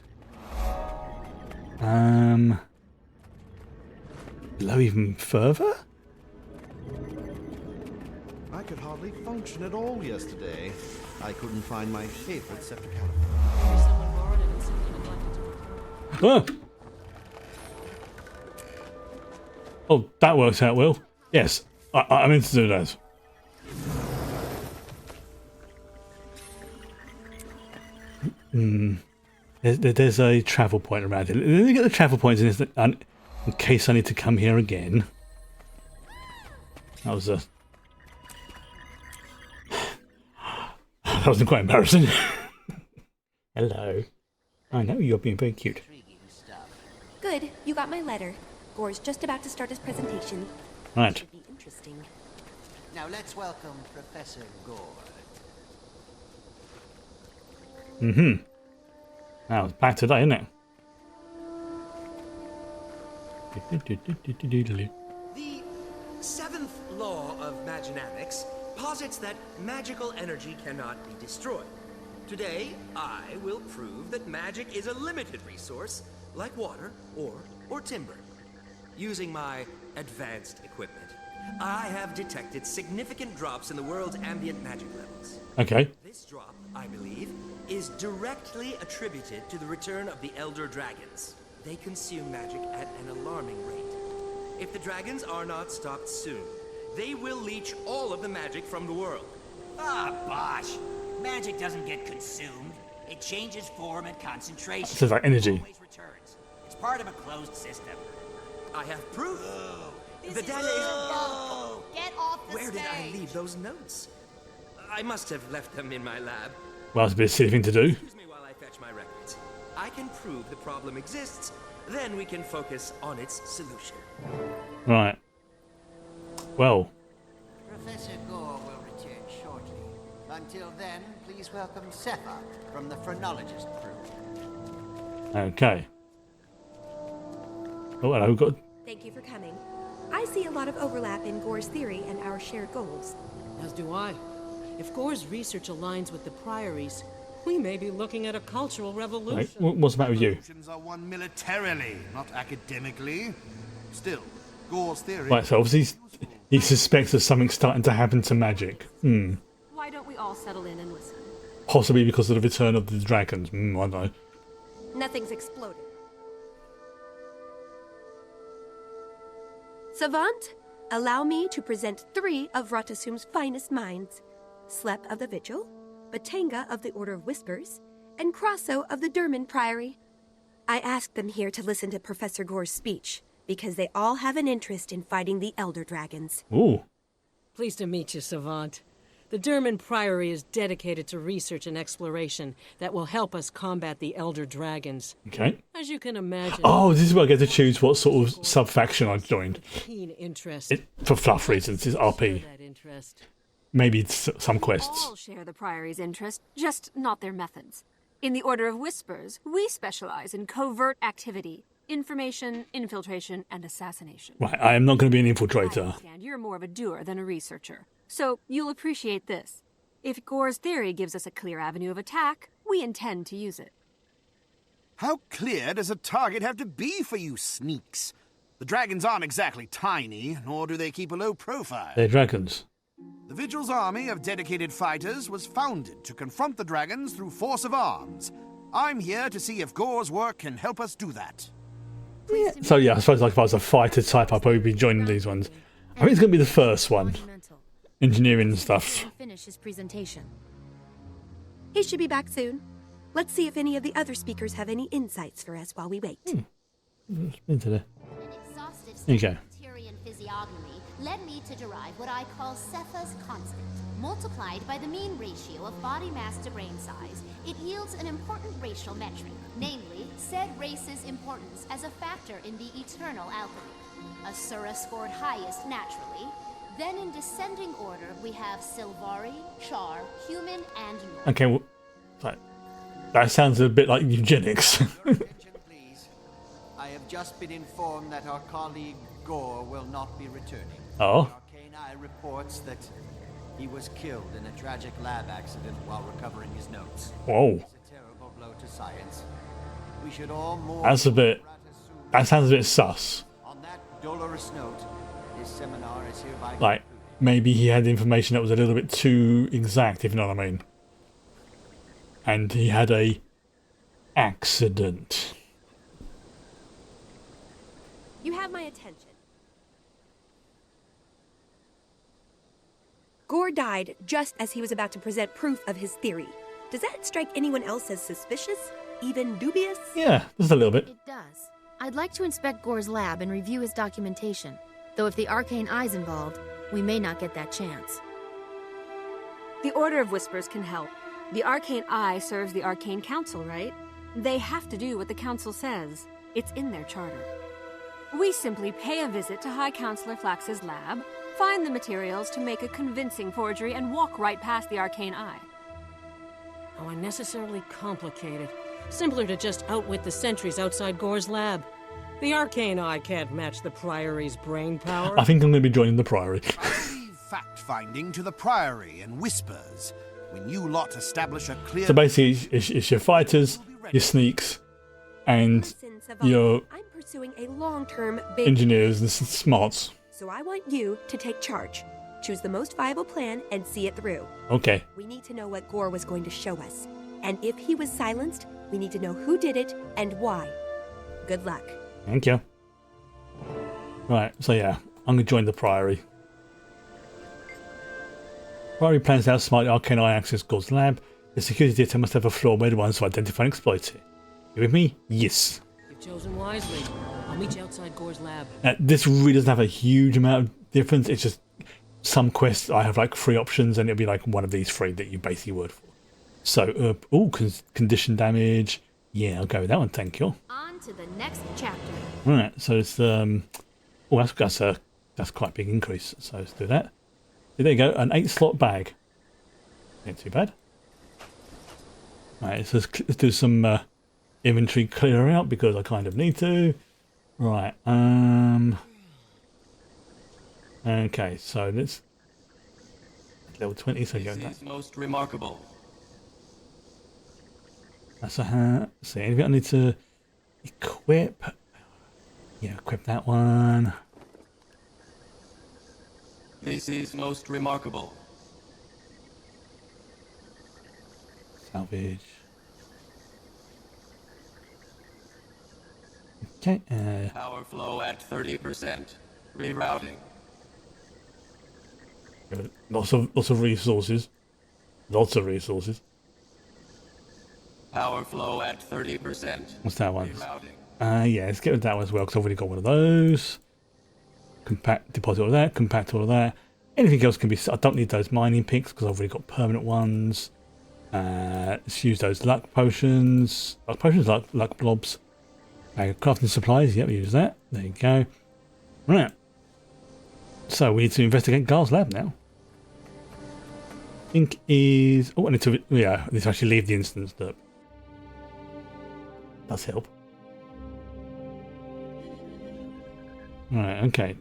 Below even further? I could hardly function at all yesterday. I couldn't find my favorite scepter caliber. Oh! Oh, that works out well. Yes. I meant to do that. There's a travel point around here. Let me get the travel points in case I need to come here again. That was a... That wasn't quite embarrassing. Hello. I know you're being very cute. Good, you got my letter. Gore's just about to start his presentation. Right. Should be interesting. Now let's welcome Professor Gore. Mm-hmm. Now it's back today, isn't it? The seventh law of maginamics posits that magical energy cannot be destroyed. Today, I will prove that magic is a limited resource, like water or timber. Using my advanced equipment, I have detected significant drops in the world's ambient magic levels. Okay. This drop, I believe, is directly attributed to the return of the Elder Dragons. They consume magic at an alarming rate. If the dragons are not stopped soon, they will leech all of the magic from the world. Ah, bosh. Magic doesn't get consumed. It changes form and concentration. This is like energy. Always returns. It's part of a closed system. I have proof. The data is... Get off the Where stage. did I leave those notes? I must have left them in my lab. Well, that's a bit of a silly thing to do. Excuse me while I fetch my records. I can prove the problem exists, then we can focus on its solution. Right. Well. Professor Gore will return shortly. Until then, please welcome Sepha from the phrenologist crew. Okay. Oh, hello. We've got... Thank you for coming. I see a lot of overlap in Gore's theory and our shared goals. As do I. If Gore's research aligns with the Priory's, we may be looking at a cultural revolution. Right. What's the matter with you? Revolutions are won militarily, not academically. Still, Gore's theory... Right, so obviously he suspects there's something starting to happen to magic. Why don't we all settle in and listen? Possibly because of the return of the dragons. I don't know. Nothing's exploded. Savant, allow me to present 3 of Ratasum's finest minds. Slep of the Vigil, Batanga of the Order of Whispers, and Crosso of the Durman Priory. I asked them here to listen to Professor Gore's speech, because they all have an interest in fighting the Elder Dragons. Ooh. Pleased to meet you, Savant. The Durman Priory is dedicated to research and exploration that will help us combat the Elder Dragons. Okay. As you can imagine... Oh, this is where I get to choose what sort of sub-faction I've joined. Keen interest. For fluff reasons, it's RP. That interest. Maybe it's some quests. All share the Priory's interest, just not their methods. In the Order of Whispers, we specialize in covert activity, information, infiltration, and assassination. Right, I am not going to be an I infiltrator. understand you're more of a doer than a researcher, so you'll appreciate this. If Gore's theory gives us a clear avenue of attack, we intend to use it. How clear does a target have to be for you sneaks? The dragons aren't exactly tiny, nor do they keep a low profile. They're dragons. The Vigil's army of dedicated fighters was founded to confront the dragons through force of arms. I'm here to see if Gore's work can help us do that. So yeah, I suppose like if I was a fighter type, I'd probably be joining these ones. I think it's going to be the first one. Engineering and stuff. Finish his presentation. He should be back soon. Let's see if any of the other speakers have any insights for us while we wait. Into there. An exhaustive There you study go. of Tyrian physiognomy led me to derive what I call Cepha's constant. Multiplied by the mean ratio of body mass to brain size, it yields an important racial metric, namely, said race's importance as a factor in the eternal alchemy. Asura scored highest naturally. Then in descending order, we have Sylvari, Char, Human, and North. Okay, well, right. That sounds a bit like eugenics. Your attention, please. I have just been informed that our colleague Gore will not be returning. Oh. Arcane Eye reports that he was killed in a tragic lab accident while recovering his notes. Whoa. It's a terrible blow to science. We should all mourn. That's a bit... Ratasum. That sounds a bit sus. On that dolorous note, this seminar is hereby Like, concluded. maybe he had information that was a little bit too exact, if you know what I mean. And he had a accident. You have my attention. Gore died just as he was about to present proof of his theory. Does that strike anyone else as suspicious? Even dubious? Yeah, just a little bit. It does. I'd like to inspect Gore's lab and review his documentation. Though if the Arcane Eye's involved, we may not get that chance. The Order of Whispers can help. The Arcane Eye serves the Arcane Council, right? They have to do what the Council says. It's in their charter. We simply pay a visit to High Counselor Flax's lab, find the materials to make a convincing forgery, and walk right past the Arcane Eye. How unnecessarily complicated. Simpler to just outwit the sentries outside Gore's lab. The Arcane Eye can't match the Priory's brain power. I think I'm going to be joining the Priory. I leave fact-finding to the Priory and Whispers. When you lot establish a clear... So basically, it's your fighters, your sneaks, and Listen, Savant, your I'm pursuing a long-term big... engineers and smarts. So I want you to take charge. Choose the most viable plan and see it through. Okay. We need to know what Gore was going to show us. And if he was silenced, we need to know who did it and why. Good luck. Thank you. Right, so yeah, I'm going to join the Priory. Priory plans to outsmart the Arcane Eye access Gore's lab. The security data must have a flaw made once to identify and exploit it. You with me? Yes. You've chosen wisely. I'll meet you outside Gore's lab. This really doesn't have a huge amount of difference. It's just some quests I have like 3 options, and it'll be like one of these 3 that you basically would for. So, condition damage. Yeah, I'll go with that one. Thank you. On to the next chapter. Right, so it's that's quite a big increase. So let's do that. There you go, an 8-slot bag. Ain't too bad. Right, so let's do some inventory clear out because I kind of need to. Right, okay, so let's level 20. So go that. Most remarkable. That's a hat. See, anything I need to equip? Yeah, equip that one. This is most remarkable. Salvage. Okay. Power flow at 30%. Rerouting. Lots of resources. Lots of resources. Power flow at 30%. What's that one? Rerouting. Yeah, let's get rid of that one as well because I've already got one of those. Compact, deposit all of that, compact all of that. Anything else can be... I don't need those mining picks because I've already got permanent ones. Let's use those luck potions. Luck blobs. Crafting supplies, yep, use that. There you go. Right. So we need to investigate Gar's lab now. I think is... Oh, I need to... Yeah, I need to actually leave the instance. That does help. Right, okay.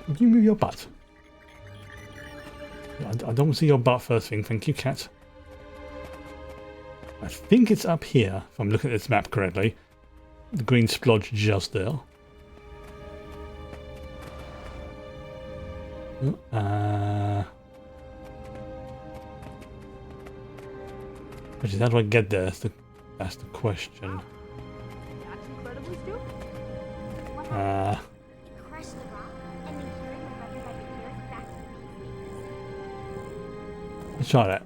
Can you move your butt? I don't see your butt first thing. Thank you, cat. I think it's up here, if I'm looking at this map correctly. The green splodge just there. Actually, how do I get there? That's the question. Let's try that.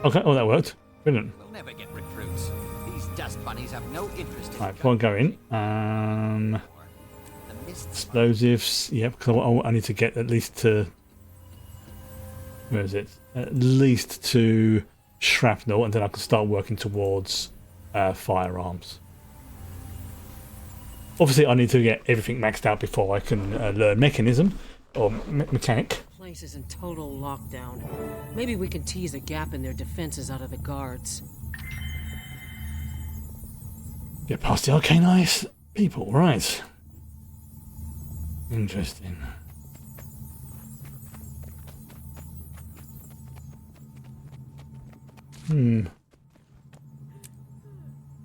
Okay, oh that worked. Brilliant. We'll never get recruits. These dust bunnies have no interest in... Right, before I go in, explosives, yeah, because I need to get at least to... Where is it? At least to shrapnel, and then I can start working towards firearms. Obviously, I need to get everything maxed out before I can learn mechanism, or mechanic. Place is in total lockdown. Maybe we can tease a gap in their defenses out of the guards. Get past the Arcane Eyes people, right. Interesting.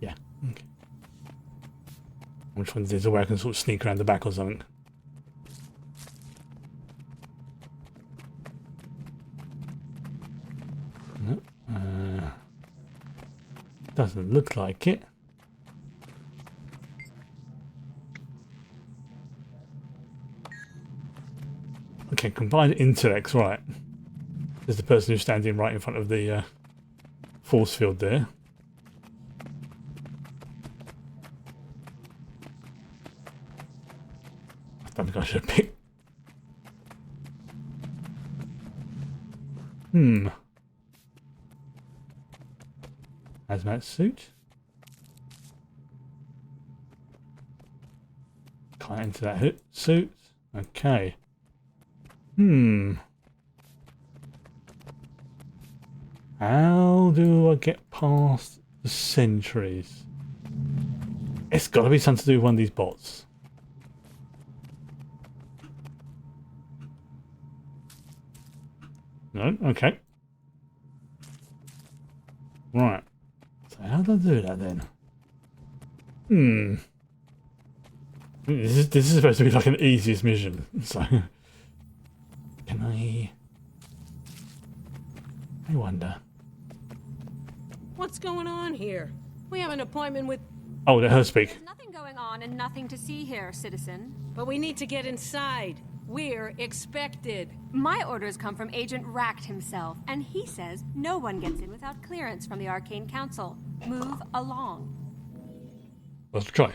Yeah, okay. Which one is a way I can sort of sneak around the back or something? No. Doesn't look like it. Okay, combined intellects, right. There's the person who's standing right in front of the force field there. I don't think I should have picked. Hazmat suit. Can't enter that suit. Okay. How do I get past the sentries? It's got to be something to do with one of these bots. No? Okay. Right. So how do I do that then? This is supposed to be like an easiest mission. So can I wonder. What's going on here? We have an appointment with... Oh, let her speak. There's nothing going on and nothing to see here, citizen. But we need to get inside. We're expected. My orders come from Agent Racht himself, and he says no one gets in without clearance from the Arcane Council. Move along. Let's try.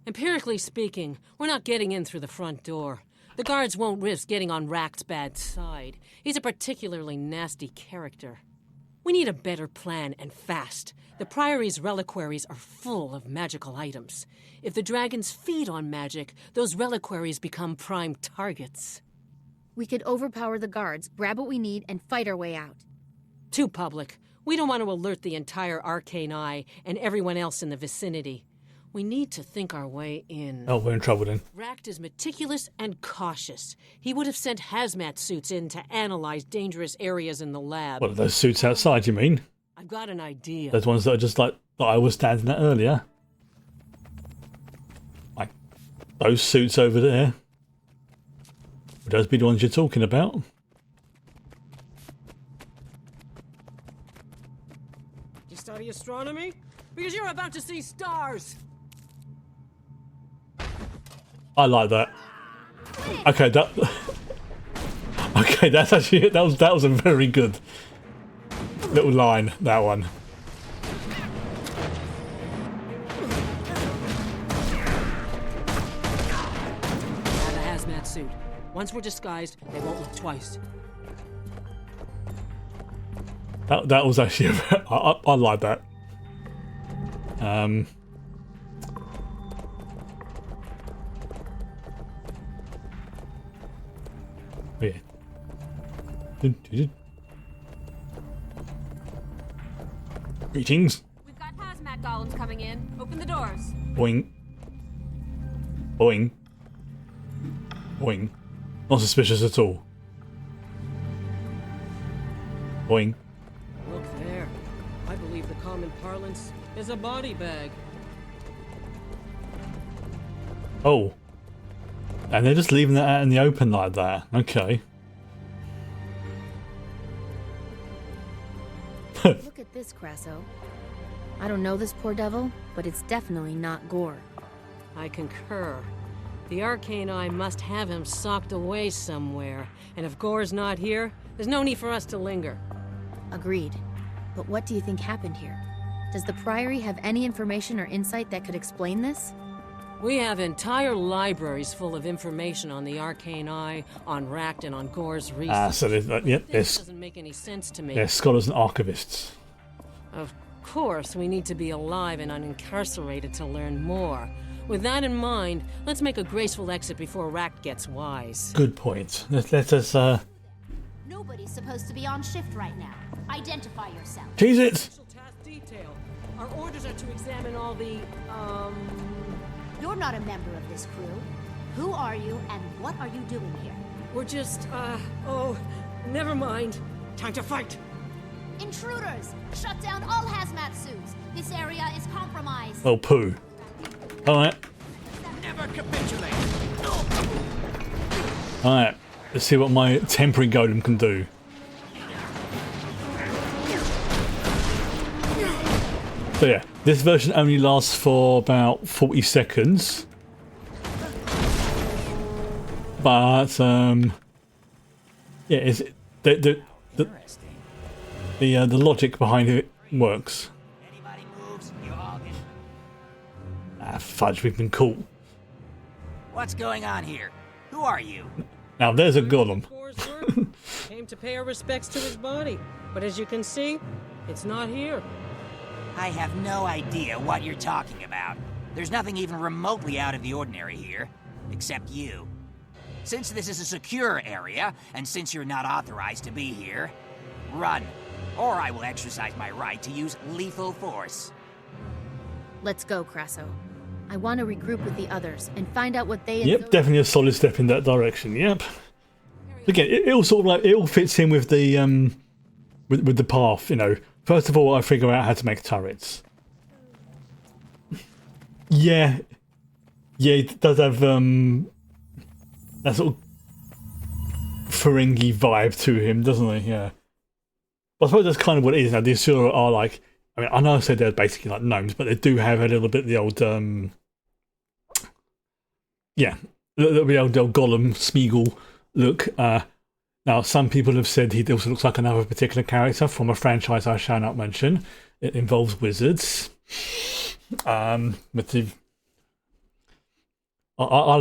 Empirically speaking, we're not getting in through the front door. The guards won't risk getting on Racht's bad side. He's a particularly nasty character. We need a better plan, and fast. The Priory's reliquaries are full of magical items. If the dragons feed on magic, those reliquaries become prime targets. We could overpower the guards, grab what we need, and fight our way out. Too public. We don't want to alert the entire Arcane Eye and everyone else in the vicinity. We need to think our way in. Oh, we're in trouble then. Racht is meticulous and cautious. He would have sent hazmat suits in to analyze dangerous areas in the lab. What are those suits outside, you mean? I've got an idea. Those ones that are just like that I was standing at earlier. Like those suits over there. Would those be the ones you're talking about? You study astronomy? Because you're about to see stars! I like that. Okay, okay, that's actually that was a very good little line. That one. Have a hazmat suit. Once we're disguised, they won't look twice. That was actually I like that. Oh, yeah. Greetings. We've got hazmat golems coming in. Open the doors. Boing. Boing. Boing. Not suspicious at all. Boing. Look there. I believe the common parlance is a body bag. Oh. And they're just leaving that out in the open like that. Okay. Look at this, Crasso. I don't know this poor devil, but it's definitely not Gore. I concur. The Arcane Eye must have him socked away somewhere. And if Gore's not here, there's no need for us to linger. Agreed. But what do you think happened here? Does the Priory have any information or insight that could explain this? We have entire libraries full of information on the Arcane Eye, on Racht, and on Gore's research. So yep, This doesn't make any sense to me. They're scholars and archivists. Of course, we need to be alive and unincarcerated to learn more. With that in mind, let's make a graceful exit before Racht gets wise. Good point. Let us, Nobody's supposed to be on shift right now. Identify yourself. Tease it! Special task detail. Our orders are to examine all the, You're not a member of this crew. Who are you and what are you doing here? We're just, oh, never mind. Time to fight! Intruders! Shut down all hazmat suits! This area is compromised! Oh, poo. Alright. Never capitulate! Alright. Let's see what my temporary golem can do. So yeah, this version only lasts for about 40 seconds. but yeah, is it the logic behind it works. Anybody moves, you all get... Ah, fudge, we've been caught. What's going on here? Who are you? Now there's a golem. Came to pay our respects to his body, but as you can see, it's not here. I have no idea what you're talking about. There's nothing even remotely out of the ordinary here, except you. Since this is a secure area, and since you're not authorized to be here, run, or I will exercise my right to use lethal force. Let's go, Crasso. I want to regroup with the others and find out what they... Yep, definitely a solid step in that direction. Yep. Again, it all sort of like it all fits in with the with the path. You know, first of all, I figure out how to make turrets. Yeah, it does have that sort of Ferengi vibe to him, doesn't it? Yeah. But I suppose that's kind of what it is now. The Asura are like, I mean, I know I said they're basically like gnomes, but they do have a little bit the old, yeah, the old Gollum, Smeagol look. Now, some people have said he also looks like another particular character from a franchise I shall not mention. It involves wizards. But I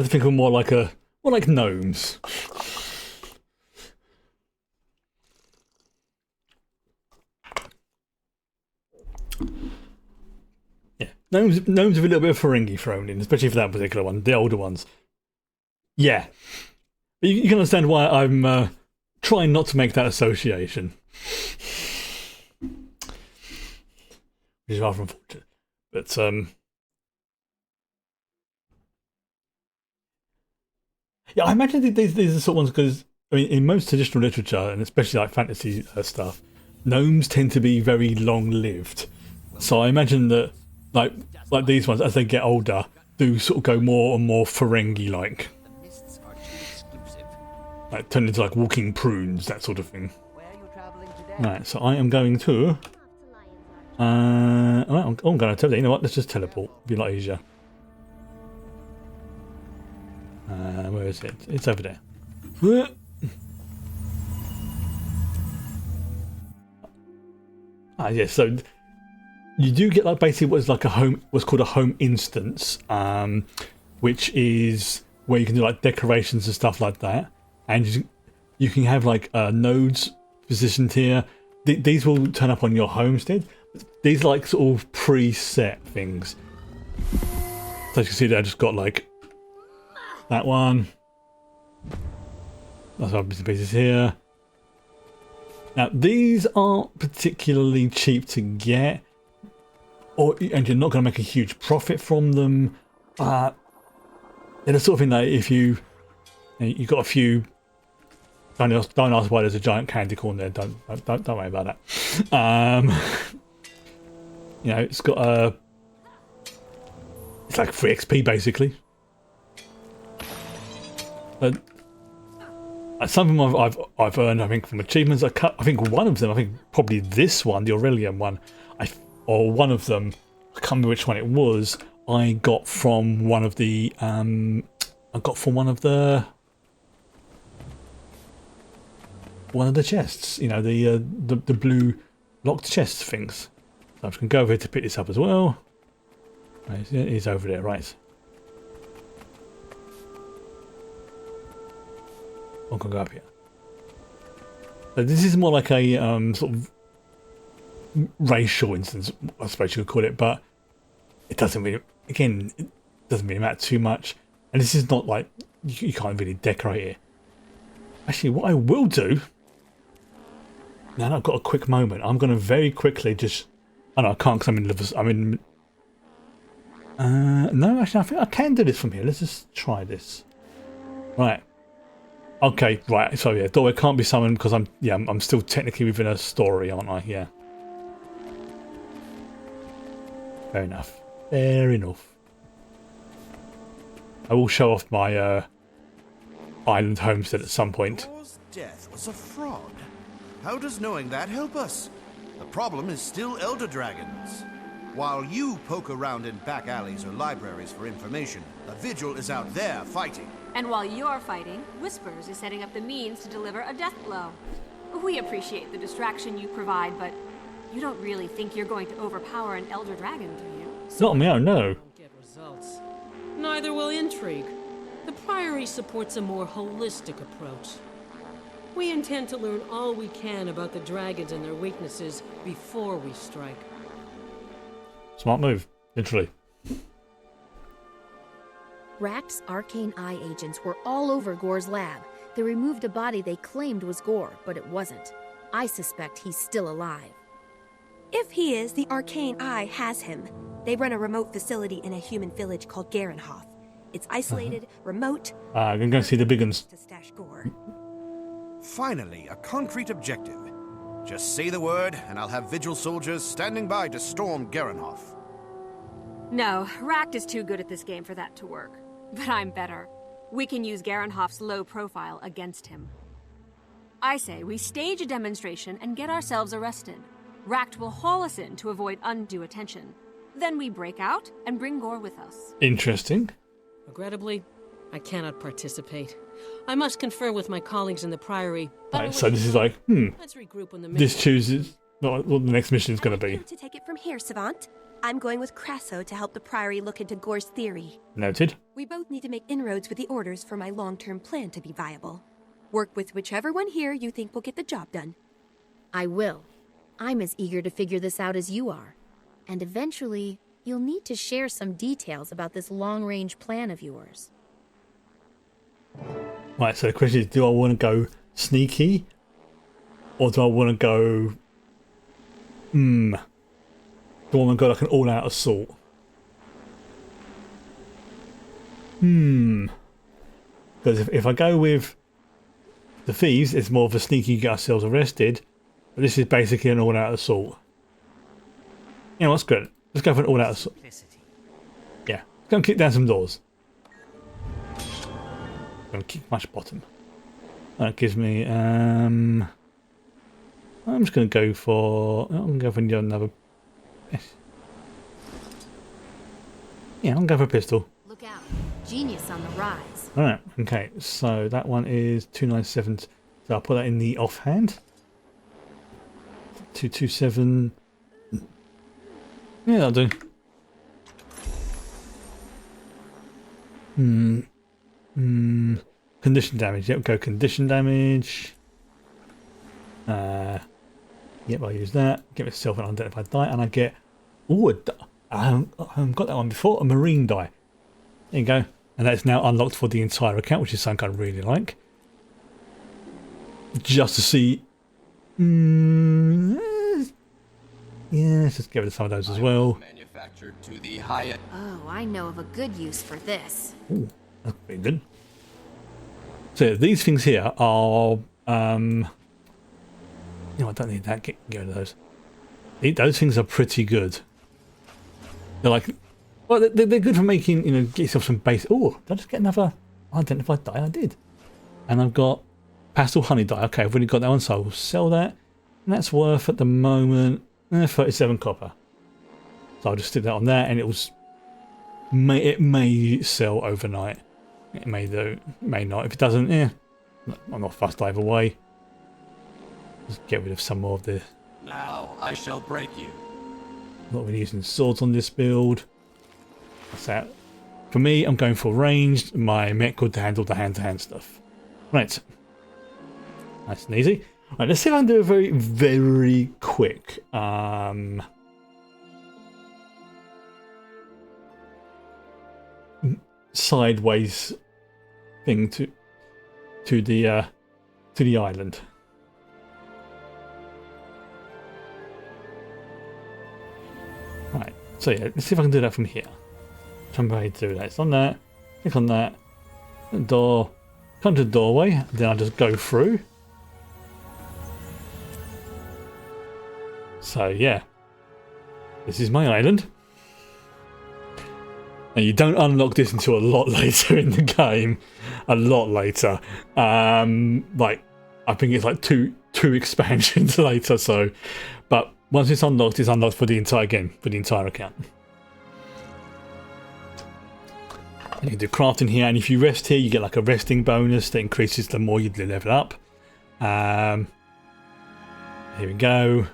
think of more like gnomes. Yeah, gnomes have a little bit of Ferengi thrown in, especially for that particular one, the older ones. Yeah, but you can understand why I'm trying not to make that association, which is rather unfortunate. But yeah, I imagine these are the sort of ones because I mean, in most traditional literature and especially like fantasy stuff, gnomes tend to be very long-lived. So I imagine that like these ones, as they get older, do sort of go more and more Ferengi-like. Like turn into like walking prunes, that sort of thing. Right, so I am going to... I'm going to tell you, you know what, let's just teleport. It'll be a lot easier. Where is it? It's over there. Ah, yes, so you do get like basically what's called a home instance, which is where you can do like decorations and stuff like that. And you can have like nodes positioned here. These will turn up on your homestead. These are like sort of preset things. So as you can see there, I just got like that one. That's our bits and pieces here. Now these aren't particularly cheap to get, and you're not going to make a huge profit from them. They're the sort of thing that if you've got a few. Don't ask why there's a giant candy corn there. Don't worry about that. You know, it's got a. It's like free XP basically. But some of them I've earned, I think, from achievements. I think one of them, I think probably this one, the Aurelian one, or one of them, I can't remember which one it was. I got from one of the chests, you know, the blue locked chest things. So I'm just going to go over here to pick this up as well. Right, he's over there, right. I'm going to go up here. So this is more like a sort of racial instance, I suppose you could call it, but it doesn't really matter too much. And this is not like, you can't really decorate it. Actually, what I will do, now that I've got a quick moment, I'm going to very quickly just... Oh no, I can't because no, actually, I think I can do this from here. Let's just try this. Right. Okay, right. So yeah, doorway can't be summoned because I'm still technically within a story, aren't I? Yeah. Fair enough. Fair enough. I will show off my island homestead at some point. Thor's death was a fraud. How does knowing that help us? The problem is still elder dragons. While you poke around in back alleys or libraries for information, the Vigil is out there fighting. And while you're fighting, Whispers is setting up the means to deliver a death blow. We appreciate the distraction you provide, but you don't really think you're going to overpower an Elder Dragon, do you? Not me, oh no. Get results. Neither will intrigue. The Priory supports a more holistic approach. We intend to learn all we can about the dragons and their weaknesses before we strike. Smart move, literally. Rakt's arcane eye agents were all over Gore's lab. They removed a body they claimed was Gore, but it wasn't. I suspect he's still alive. If he is, the Arcane Eye has him. They run a remote facility in a human village called Garenhof. It's isolated, remote. I'm going to go see the big uns. To stash Gore. Finally, a concrete objective. Just say the word, and I'll have Vigil soldiers standing by to storm Garenhof. No, Rakt is too good at this game for that to work. But I'm better. We can use Garenhof's low profile against him. I say we stage a demonstration and get ourselves arrested. Rakt will haul us in to avoid undue attention. Then we break out and bring Gore with us. Interesting. Regrettably, I cannot participate. I must confer with my colleagues in the Priory. Right, so this is like, Let's regroup when the this chooses what the next mission is going to be. To take it from here, Savant. I'm going with Crasso to help the Priory look into Gore's theory. Noted. We both need to make inroads with the orders for my long-term plan to be viable. Work with whichever one here you think will get the job done. I will. I'm as eager to figure this out as you are. And eventually, you'll need to share some details about this long-range plan of yours. Right, so the question is, do I want to go sneaky? Or do I want to go... do I want to go like an all-out assault? Because if I go with the thieves, it's more of a sneaky get ourselves arrested. But this is basically an all-out assault. You know what's good? Let's go for an all-out assault. Yeah, let's go and kick down some doors. Going to kick much bottom. That gives me. I'm just going to go for. I'm going to go for another. Yeah, I'm going to go for a pistol. Look out. Genius on the rise. Alright, okay. So that one is 297. So I'll put that in the offhand. 227. Yeah, that'll do. Condition damage. Yep, go condition damage. Yep, I'll use that. Get myself an unidentified die, and I get. Ooh, I haven't got that one before. A marine die. There you go. And that's now unlocked for the entire account, which is something I really like. Just to see. Yeah, let's just get rid of some of those as well. Manufactured to the highest. Oh, I know of a good use for this. Ooh, that's pretty good. So these things here are, I don't need that. Get rid of those. Those things are pretty good. They're like, well, they're good for making, get yourself some base. Oh, did I just get another identified die? I did. And I've got pastel honey die. Okay, I've already got that one, so I will sell that. And that's worth at the moment 37 copper. So I'll just stick that on there, and it may sell overnight. It may though, may not. If it doesn't, I'm not fussed either way. Just get rid of some more of the. Now I shall break you. Not really using swords on this build. That's that. For me, I'm going for ranged. My mech could handle the hand-to-hand stuff. Right. Nice and easy. Right, let's see if I can do a very, very quick. Sideways thing to the island. Right, so yeah, let's see if I can do that from here. Somebody do that. It's on that. Click on that. The door. Come to the doorway. Then I'll just go through. So yeah, this is my island. And you don't unlock this until a lot later in the game. A lot later. Like I think it's like two expansions later. So, but once it's unlocked for the entire game, for the entire account. You can do crafting here, and if you rest here, you get like a resting bonus that increases the more you level up. Here we go.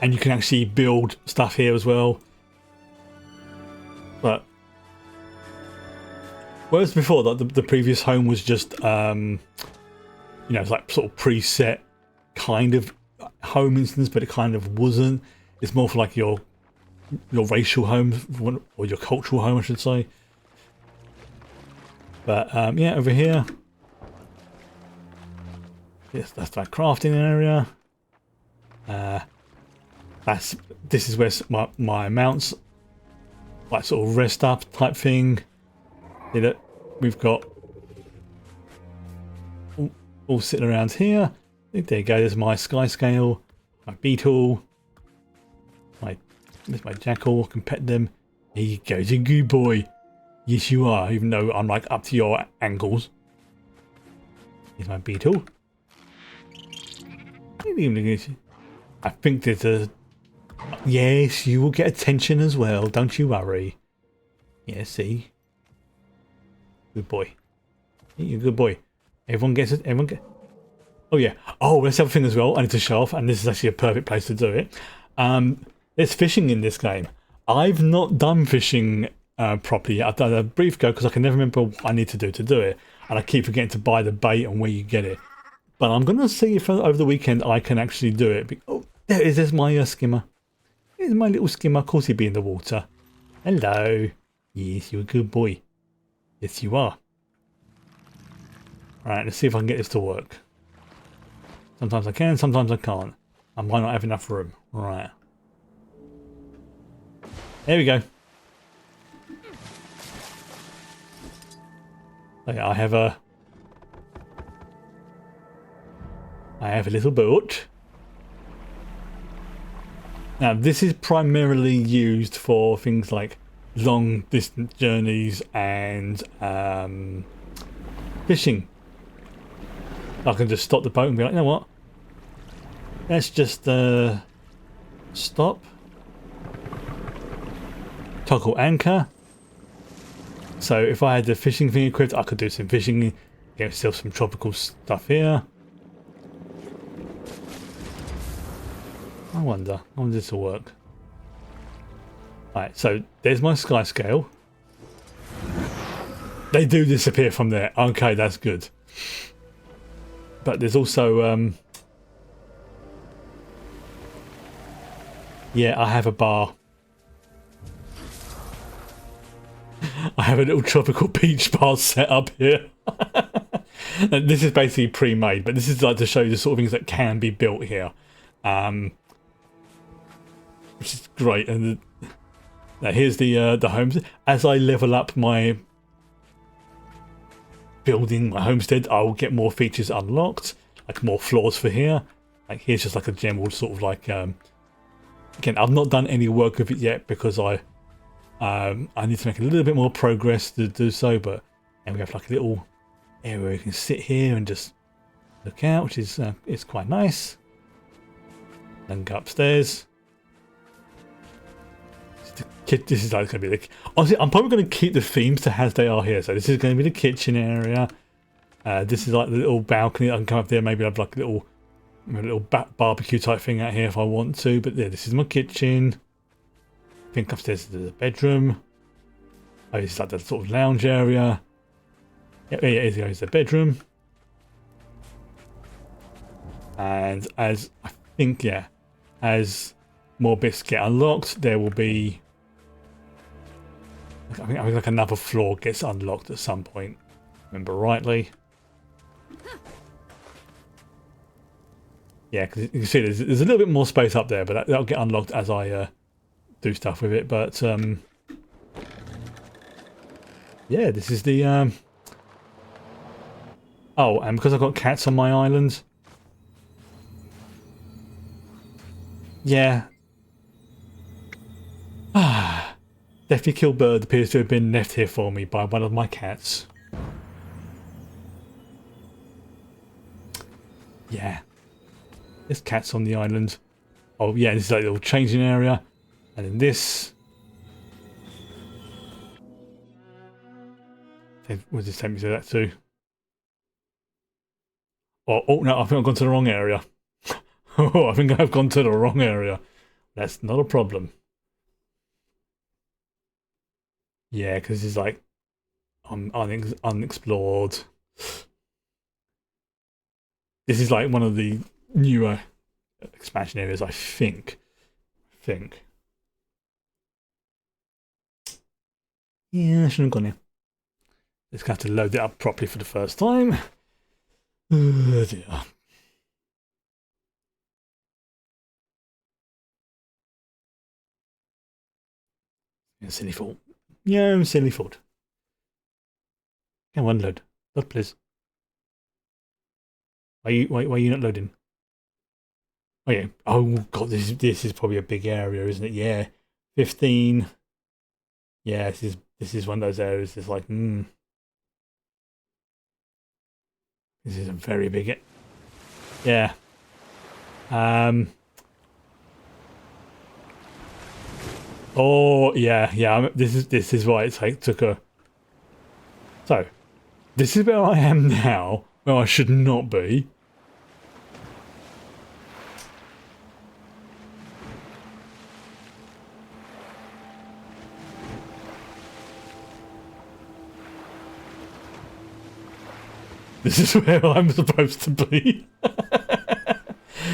And you can actually build stuff here as well. But whereas before, the previous home was just, you know, it's like sort of preset kind of home instance, but it kind of wasn't. It's more for like your racial home, or your cultural home, I should say. But yeah, over here, yes, that's that crafting area. This is where my mounts like sort of rest up type thing. See that we've got all sitting around here. There you go. There's my sky scale, my beetle, there's my jackal. I can pet them. Here you go. You're a good boy. Yes, you are. Even though I'm like up to your ankles. Here's my beetle. I think there's a. Yes, you will get attention as well. Don't you worry. Yeah, see. Good boy. You're a good boy. Everyone gets it. Everyone get. Oh yeah. Oh, that's the other thing as well. I need to show off, and this is actually a perfect place to do it. There's fishing in this game. I've not done fishing properly yet. I've done a brief go because I can never remember what I need to do it, and I keep forgetting to buy the bait and where you get it. But I'm gonna see if over the weekend I can actually do it. Oh, there it is. There's my skimmer. Here's my little skimmer. Of course he'd be in the water. Hello. Yes, you're a good boy. Yes, you are. Right, let's see if I can get this to work. Sometimes I can, sometimes I can't. I might not have enough room. Right. There we go. Okay, I have a little boat. Now this is primarily used for things like long distance journeys and fishing. I can just stop the boat and be like, you know what? Let's just stop. Toggle anchor. So if I had the fishing thing equipped, I could do some fishing, get myself some tropical stuff here. I wonder if this will work. Right, so there's my sky scale. They do disappear from there. Okay, that's good. But there's also yeah, I have a bar. I have a little tropical beach bar set up here. This is basically pre-made, but this is like to show you the sort of things that can be built here, which is great. And now here's the homes. As I level up my building, my homestead, I'll get more features unlocked, like more floors for here. Like here's just like a general sort of like again, I've not done any work with it yet because I need to make a little bit more progress to do so, but and we have like a little area where you can sit here and just look out, which is it's quite nice. Then go upstairs. This is like going to be the. Honestly, I'm probably going to keep the themes to as they are here. So this is going to be the kitchen area. This is like the little balcony. I can come up there, maybe have like a little barbecue type thing out here if I want to. But yeah, this is my kitchen. I think upstairs is the bedroom. Oh, this is like the sort of lounge area. Yeah, here's the bedroom. And as I think, yeah, as more bits get unlocked, there will be. I think like another floor gets unlocked at some point. Remember rightly. Yeah, because you can see there's a little bit more space up there, but that'll get unlocked as I do stuff with it. But yeah, this is the oh, and because I've got cats on my island, yeah. Definitely Kill Bird appears to have been left here for me by one of my cats. Yeah. There's cats on the island. Oh yeah, this is like a little changing area. And then this Where does this take me to that too? Oh no, I think I've gone to the wrong area. Oh, I think I've gone to the wrong area. That's not a problem. Yeah, because it's like unexplored. This is like one of the newer expansion areas, I think. Yeah, I shouldn't have gone here. Just have to load it up properly for the first time. Oh dear. Yeah, silly fault. Yeah, silly fault. Come on, load. Load, please. Why are you not loading? Oh yeah. Oh god, this is probably a big area, isn't it? Yeah. 15. Yeah, this is one of those areas that's like, this is a very big yeah. Oh yeah. This is why it took a. So, this is where I am now, where I should not be. This is where I'm supposed to be.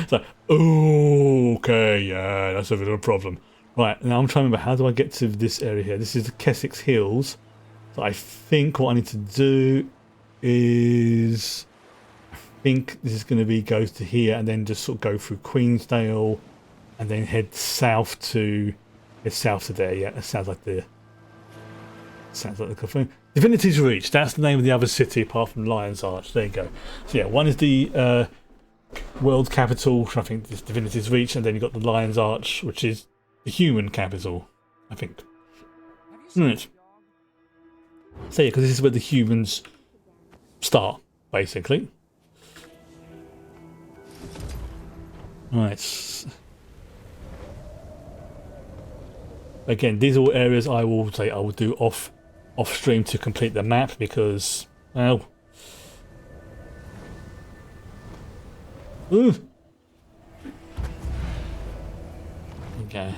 So, okay, yeah, that's a bit of a problem. Right, now I'm trying to remember, how do I get to this area here? This is the Keswick Hills. So I think what I need to do is... I think this is going to be go to here and then just sort of go through Queensdale and then head south to... It's south to there, yeah, that sounds like the... Sounds like the cafe. Divinity's Reach, that's the name of the other city apart from Lion's Arch. There you go. So yeah, one is the world capital, which I think is Divinity's Reach, and then you've got the Lion's Arch, which is the human capital, I think. Right. So yeah, because this is where the humans start, basically. Right. Again, these are all areas I will do off stream to complete the map because, well, okay.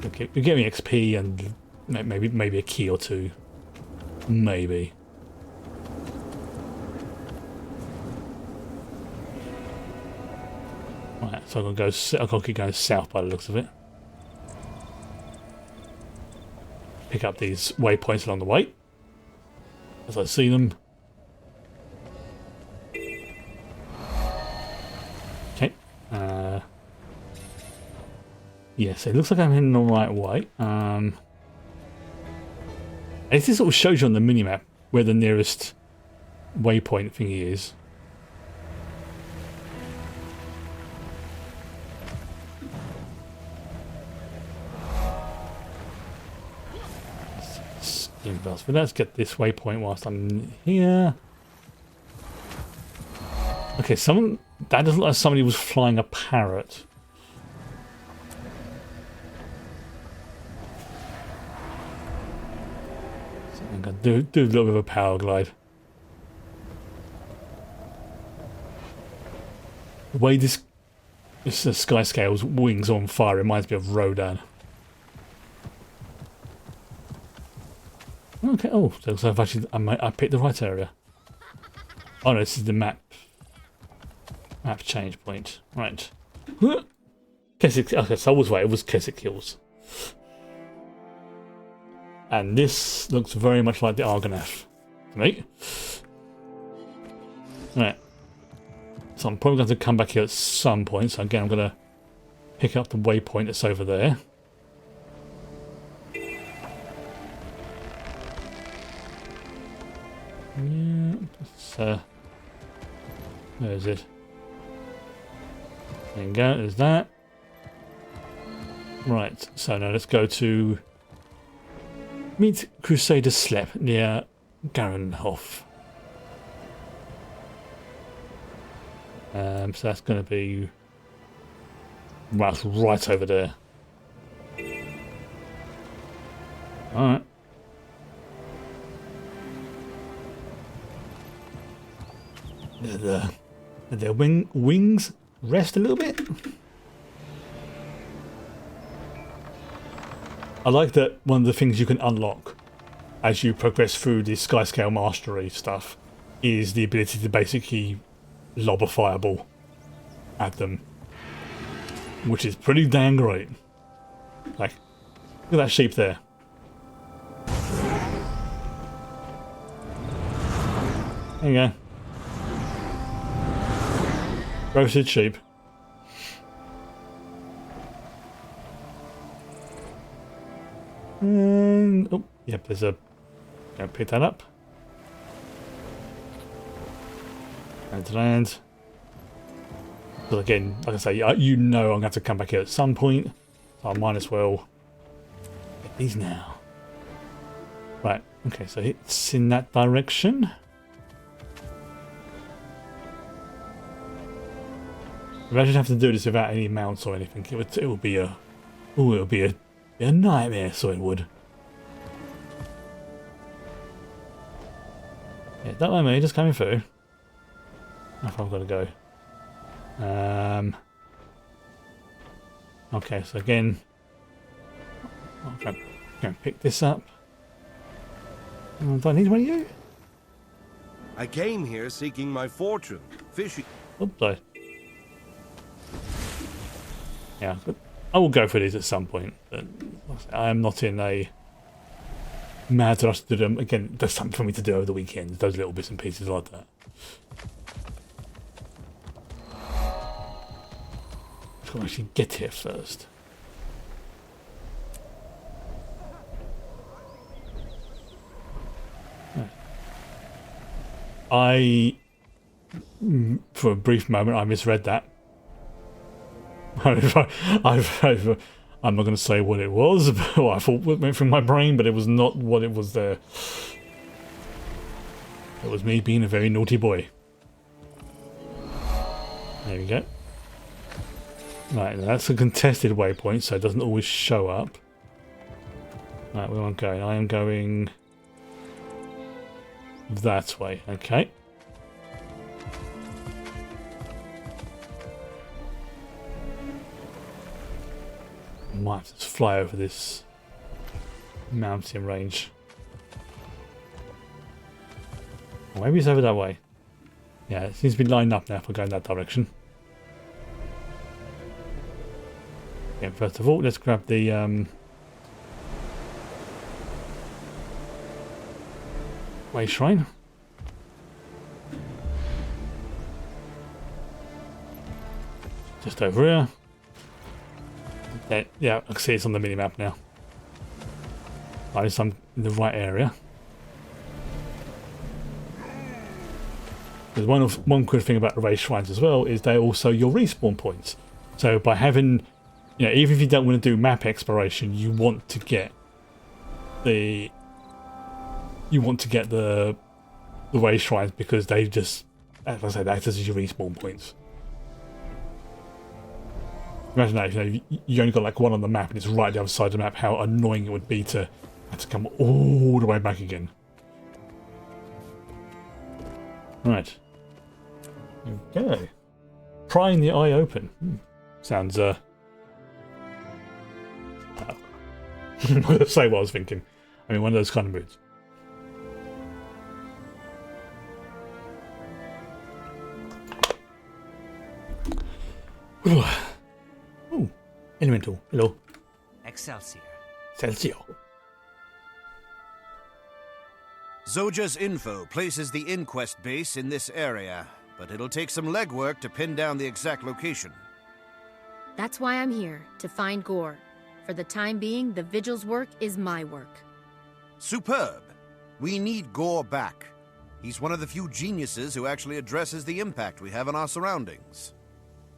Okay, you get me XP and maybe a key or two, maybe. Right, so I'm gonna keep going south by the looks of it. Pick up these waypoints along the way as I see them. Okay. Yes, it looks like I'm heading the right way. This sort of shows you on the minimap where the nearest waypoint thingy is. But let's get this waypoint whilst I'm here. Okay, that doesn't look like somebody was flying a parrot. So I'm gonna do a little bit of a power glide. The way this Skyscale's wings on fire reminds me of Rodan. Okay, oh, so I've actually, I picked the right area. Oh no, this is the map change point. Right. Keswick, okay, so I was right, it was Keswick Hills. And this looks very much like the Argonath to me. Right. So I'm probably going to come back here at some point, so again I'm going to pick up the waypoint that's over there. Yeah, where is it? There you go, there's that. Right, so now let's go to meet Crusader Slep near Garenhof. So that's going to be right over there. Alright. their wings rest a little bit. I like that one of the things you can unlock as you progress through the sky scale mastery stuff is the ability to basically lob a fireball at them, which is pretty dang great. Like, look at that sheep there. There you go. Roasted sheep. Oh, yep, there's a... Go pick that up. And land. But again, like I say, you know I'm going to have to come back here at some point. So I might as well get these now. Right, okay, so it's in that direction. If I just have to do this without any mounts or anything, it would be a... Ooh, it would be a nightmare, so it would. Yeah, don't mind me, just coming through. How far I've got to go. Okay, so again, I'm going to pick this up. Do I need one of you? I came here seeking my fortune, fishing. Oops, sorry. Yeah, but I will go for these at some point. But I am not in a mad rush to do them. Again, there's something for me to do over the weekend. Those little bits and pieces like that. I've got to actually get here first. For a brief moment, I misread that. I'm not going to say what it was, but what I thought went through my brain, but it was not what it was there. It was me being a very naughty boy. There we go. Right, that's a contested waypoint, so it doesn't always show up. Right, where am I going? I am going that way, okay. I might have to just fly over this mountain range. Or maybe it's over that way. Yeah, it seems to be lined up now if we're going that direction. Yeah, first of all, let's grab the way shrine. Just over here. Yeah, I can see it's on the mini-map now. At least I'm in the right area. There's one good thing about the race shrines as well is they're also your respawn points. So by having, you know, even if you don't want to do map exploration, you want to get the race shrines because they just, as I say, they act as your respawn points. Imagine that, you know, you only got like one on the map and it's right the other side of the map, how annoying it would be to have to come all the way back again. Right. Okay. Prying the eye open. Sounds, I'm not going to say what I was thinking. I mean, one of those kind of moods. Oh, elemental. Hello. Excelsior. Excelsior. Zoja's info places the inquest base in this area, but it'll take some legwork to pin down the exact location. That's why I'm here, to find Gore. For the time being, the Vigil's work is my work. Superb. We need Gore back. He's one of the few geniuses who actually addresses the impact we have on our surroundings.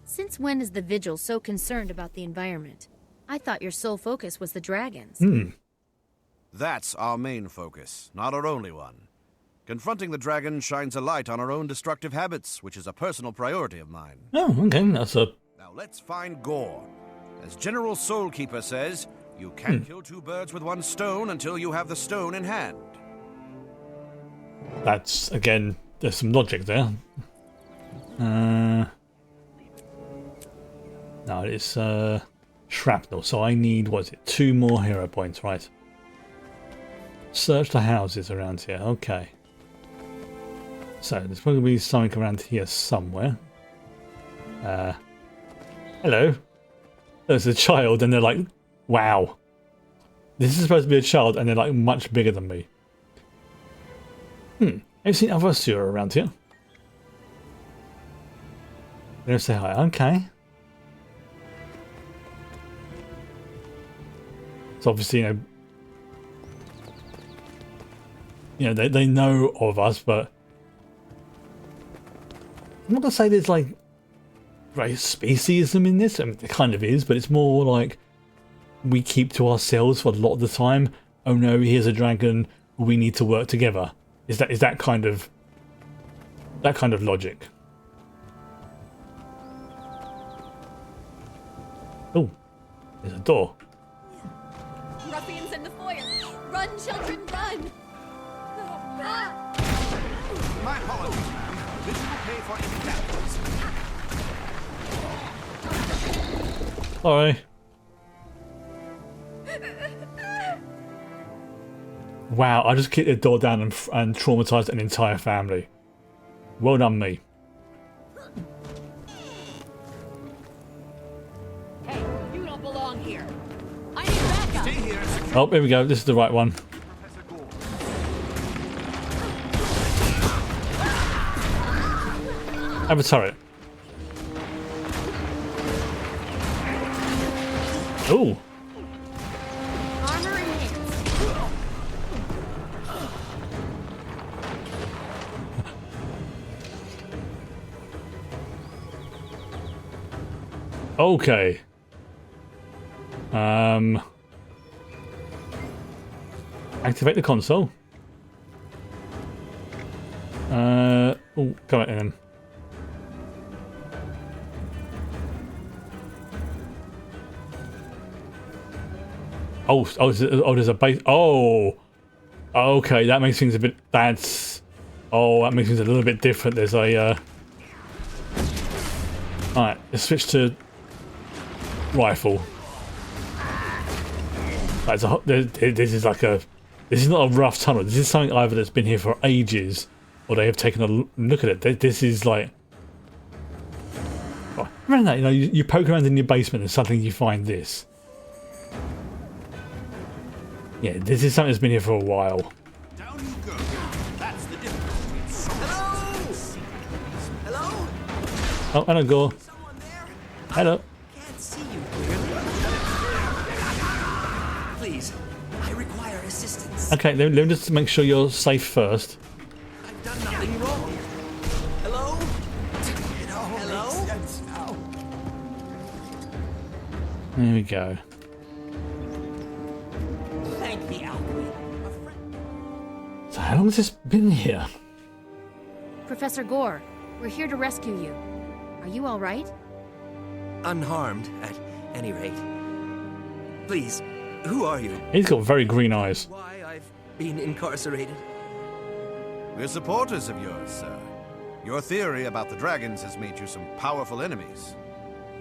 Since when is the Vigil so concerned about the environment? I thought your sole focus was the dragons. That's our main focus, not our only one. Confronting the dragon shines a light on our own destructive habits, which is a personal priority of mine. Oh, okay, that's a... Now let's find Gore. As General Soulkeeper says, you can't kill two birds with one stone until you have the stone in hand. That's, again, there's some logic there. No, it's shrapnel. So I need, what is it, 2 more hero points, right? Search the houses around here. Okay. So there's probably be something around here somewhere. Hello. There's a child, and they're like, wow. This is supposed to be a child, and they're like much bigger than me. Have you seen other sewer around here? They don't say hi. Okay. So obviously, you know, they know of us, but I'm not gonna say there's like race speciesism in this. I mean, there kind of is, but it's more like we keep to ourselves for a lot of the time. Oh no, here's a dragon. We need to work together. Is that kind of logic? Oh, there's a door. Ruffians in the foyer! Run, children, run! My apologies, ma'am. This will pay for any damages. Sorry. Wow, I just kicked the door down and traumatized an entire family. Well done, me. Hey, you don't belong here. I need backup. Stay here and secure. Oh, here we go. This is the right one. Have a turret. Ooh. Armor in hand. Okay. Activate the console. Oh, come on in. Oh, there's a base. Oh, okay, that makes things a bit. That makes things a little bit different. There's a. All right, let's switch to rifle. This is like a. This is not a rough tunnel. This is something either that's been here for ages, or they have taken a look at it. This is like. Oh, remember that? You know, you poke around in your basement and suddenly you find this. Yeah, this is something that's been here for a while. Down you go. That's the difference. Hello? Hello? Oh, hello, Gore. Someone there? Hello. Can't see you clearly. Please, I require assistance. Okay, let me just make sure you're safe first. I've done nothing wrong. Hello? Hello? There we go. Thank the alchemy. So how long has this been here? Professor Gore, we're here to rescue you. Are you all right? Unharmed, at any rate. Please, who are you? He's got very green eyes. Why I've been incarcerated? We're supporters of yours, sir. Your theory about the dragons has made you some powerful enemies.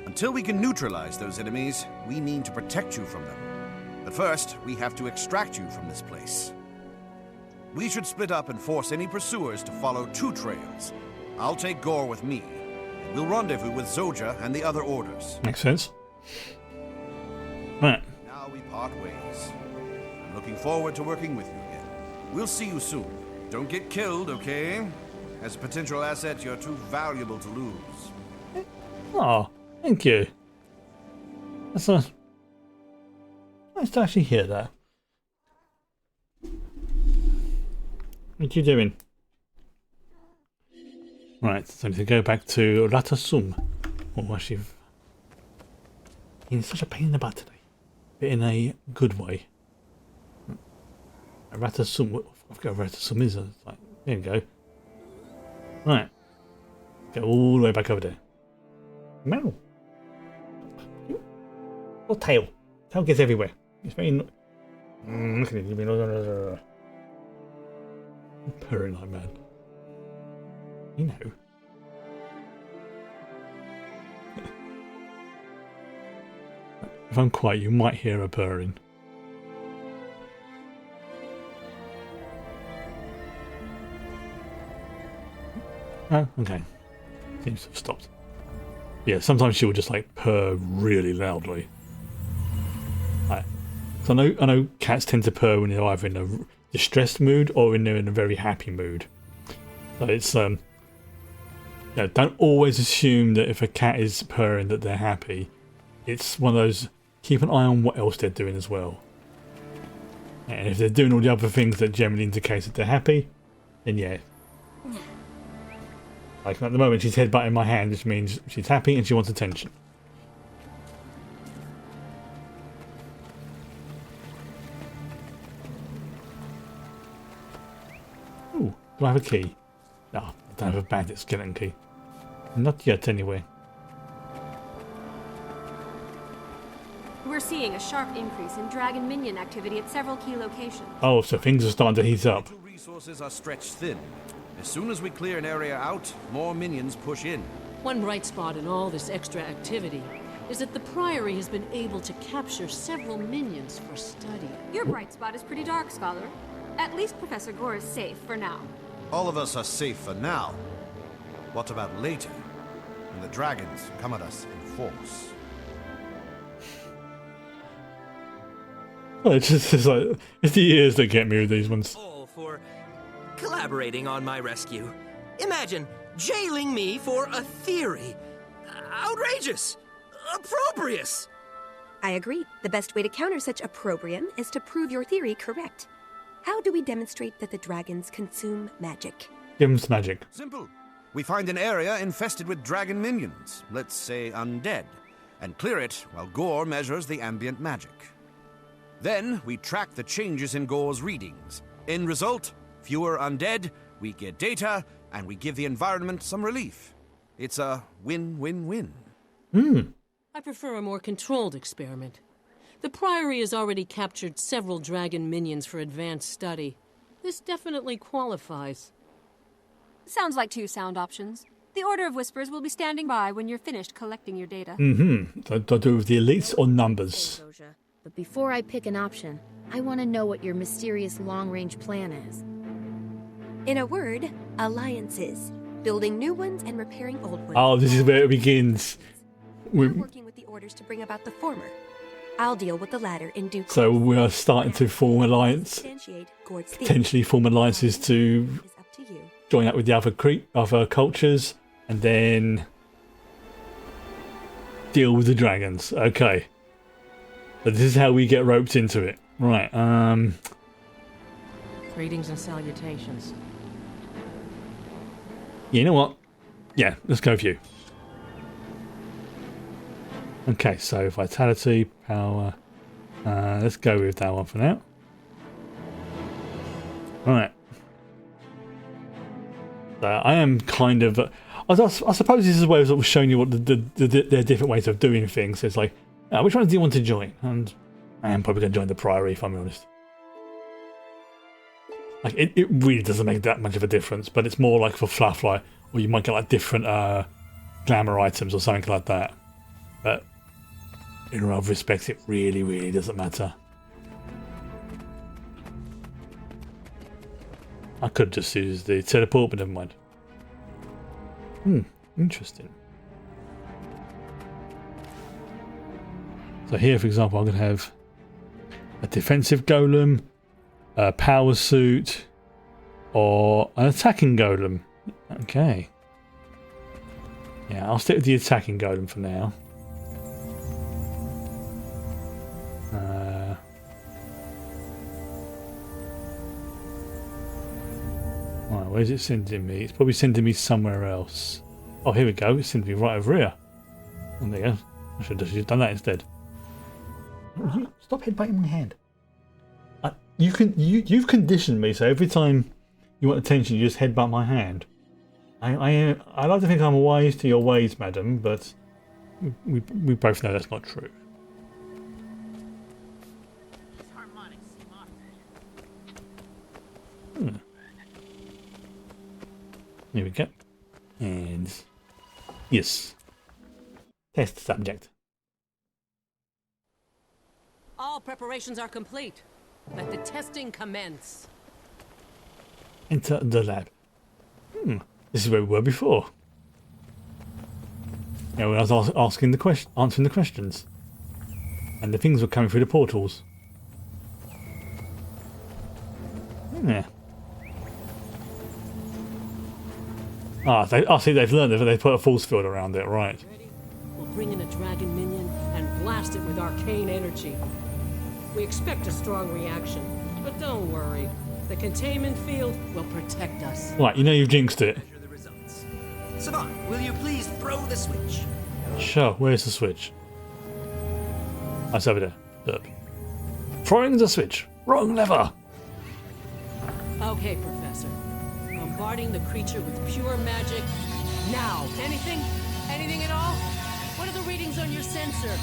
Until we can neutralize those enemies, we need to protect you from them. But first, we have to extract you from this place. We should split up and force any pursuers to follow 2 trails. I'll take Gore with me, and we'll rendezvous with Zoja and the other orders. Makes sense. Right. Now we part ways. I'm looking forward to working with you again. We'll see you soon. Don't get killed, okay? As a potential asset, you're too valuable to lose. Oh, thank you. That's nice. Nice to actually hear that. What are you doing? Right, so I need to go back to Ratasum. Oh, actually, he's such a pain in the butt today, but in a good way. Ratasum, I forgot what Ratasum is. Like, there you go. Right, go all the way back over there. Meow. Or tail. Tail gets everywhere. It's very. Look at it. You've been purring like mad. You know. if I'm quiet, you might hear her purring. Oh, okay. Seems to have stopped. Yeah, sometimes she will just like purr really loudly. Right. So I know cats tend to purr when they're either in a distressed mood or when they're in a very happy mood. So it's don't always assume that if a cat is purring that they're happy. It's one of those, keep an eye on what else they're doing as well. And if they're doing all the other things that generally indicate that they're happy, then yeah. Like at the moment she's headbutting my hand, which means she's happy and she wants attention. Ooh, do I have a key? No, I don't have a bandit skeleton key. Not yet, anyway. We're seeing a sharp increase in dragon minion activity at several key locations. Oh, so things are starting to heat up. Resources are stretched thin. As soon as we clear an area out, more minions push in. One bright spot in all this extra activity is that the Priory has been able to capture several minions for study. Your bright spot is pretty dark, Scholar. At least Professor Gore is safe for now. All of us are safe for now. What about later, when the dragons come at us in force? Oh, it's like, it's the ears that get me with these ones. All for collaborating on my rescue. Imagine jailing me for a theory. Outrageous. Opprobrious. I agree. The best way to counter such opprobrium is to prove your theory correct. How do we demonstrate that the dragons consume magic? Give them some magic. Simple. We find an area infested with dragon minions, let's say undead, and clear it while Gore measures the ambient magic. Then we track the changes in Gore's readings. End result, fewer undead, we get data, and we give the environment some relief. It's a win-win-win. I prefer a more controlled experiment. The Priory has already captured several dragon minions for advanced study. This definitely qualifies. Sounds like two sound options. The Order of Whispers will be standing by when you're finished collecting your data. So do I do with the elites or numbers? But before I pick an option, I want to know what your mysterious long-range plan is. In a word, alliances. Building new ones and repairing old ones. Oh, this is where it begins. We're working with the orders to bring about the former. I'll deal with the latter in due course. So we are starting to form alliance, potentially form alliances to join up with the other cultures, and then deal with the dragons. Okay. But this is how we get roped into it. Right, Greetings and salutations. you know what? Yeah, let's go with you. Okay, so vitality, power. Let's go with that one for now. Alright. So I am kind of... I suppose this is a way of sort of showing you what the different ways of doing things. It's like, which ones do you want to join? And I am probably going to join the Priory, if I'm honest. Like, it really doesn't make that much of a difference, but it's more like for fluff, like, or you might get like different glamour items or something like that. But in other respects, it really, really doesn't matter. I could just use the teleport, but never mind. Interesting. So here, for example, I'm going to have a defensive golem, a power suit, or an attacking golem. Okay. Yeah, I'll stick with the attacking golem for now. Right, where's it sending me? It's probably sending me somewhere else. Oh, here we go. It's sending me right over here. And there you go. I should have just done that instead. Stop headbutting my hand. You've conditioned me, so every time you want attention, you just headbutt my hand. I like to think I'm wise to your ways, madam, but we both know that's not true. Here we go. And yes. Test subject. All preparations are complete. Let the testing commence. Enter the lab. This is where we were before. Yeah, when I was answering the questions. And the things were coming through the portals. Yeah. See, they've learned that they put a force field around it, right. We'll bring in a dragon minion and blast it with arcane energy. We expect a strong reaction, but don't worry. The containment field will protect us. Right, you know you've jinxed it. Measure the results. Savant, will you please throw the switch? Sure, where's the switch? That's over there. Look. Throwing the switch. Wrong lever. Okay, Professor. Bombarding the creature with pure magic. Now, anything? Anything at all? What are the readings on your sensor?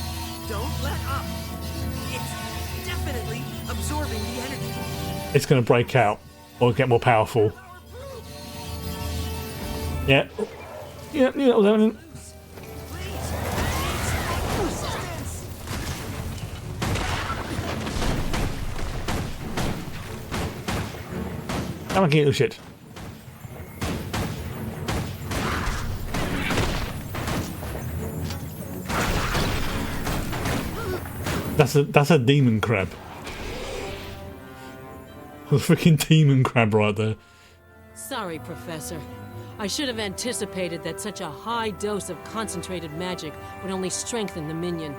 Don't let up. It's definitely absorbing the energy. It's going to break out or get more powerful. Yeah. Yeah, that was happening. I'm getting shit. That's a demon crab. A freaking demon crab right there. Sorry, Professor. I should have anticipated that such a high dose of concentrated magic would only strengthen the minion.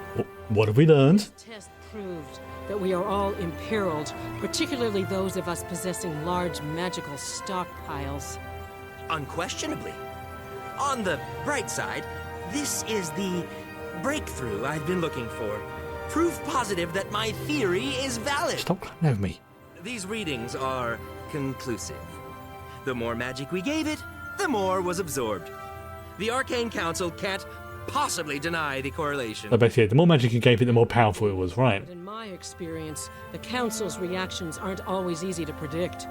What have we learned? This test proved that we are all imperiled, particularly those of us possessing large magical stockpiles. Unquestionably. On the bright side, this is the breakthrough I've been looking for. Proof positive that my theory is valid. Stop climbing over me. These readings are conclusive. The more magic we gave it, the more was absorbed. The Arcane Council can't possibly deny the correlation. So basically, the more magic you gave it, the more powerful it was, right? But in my experience, the Council's reactions aren't always easy to predict.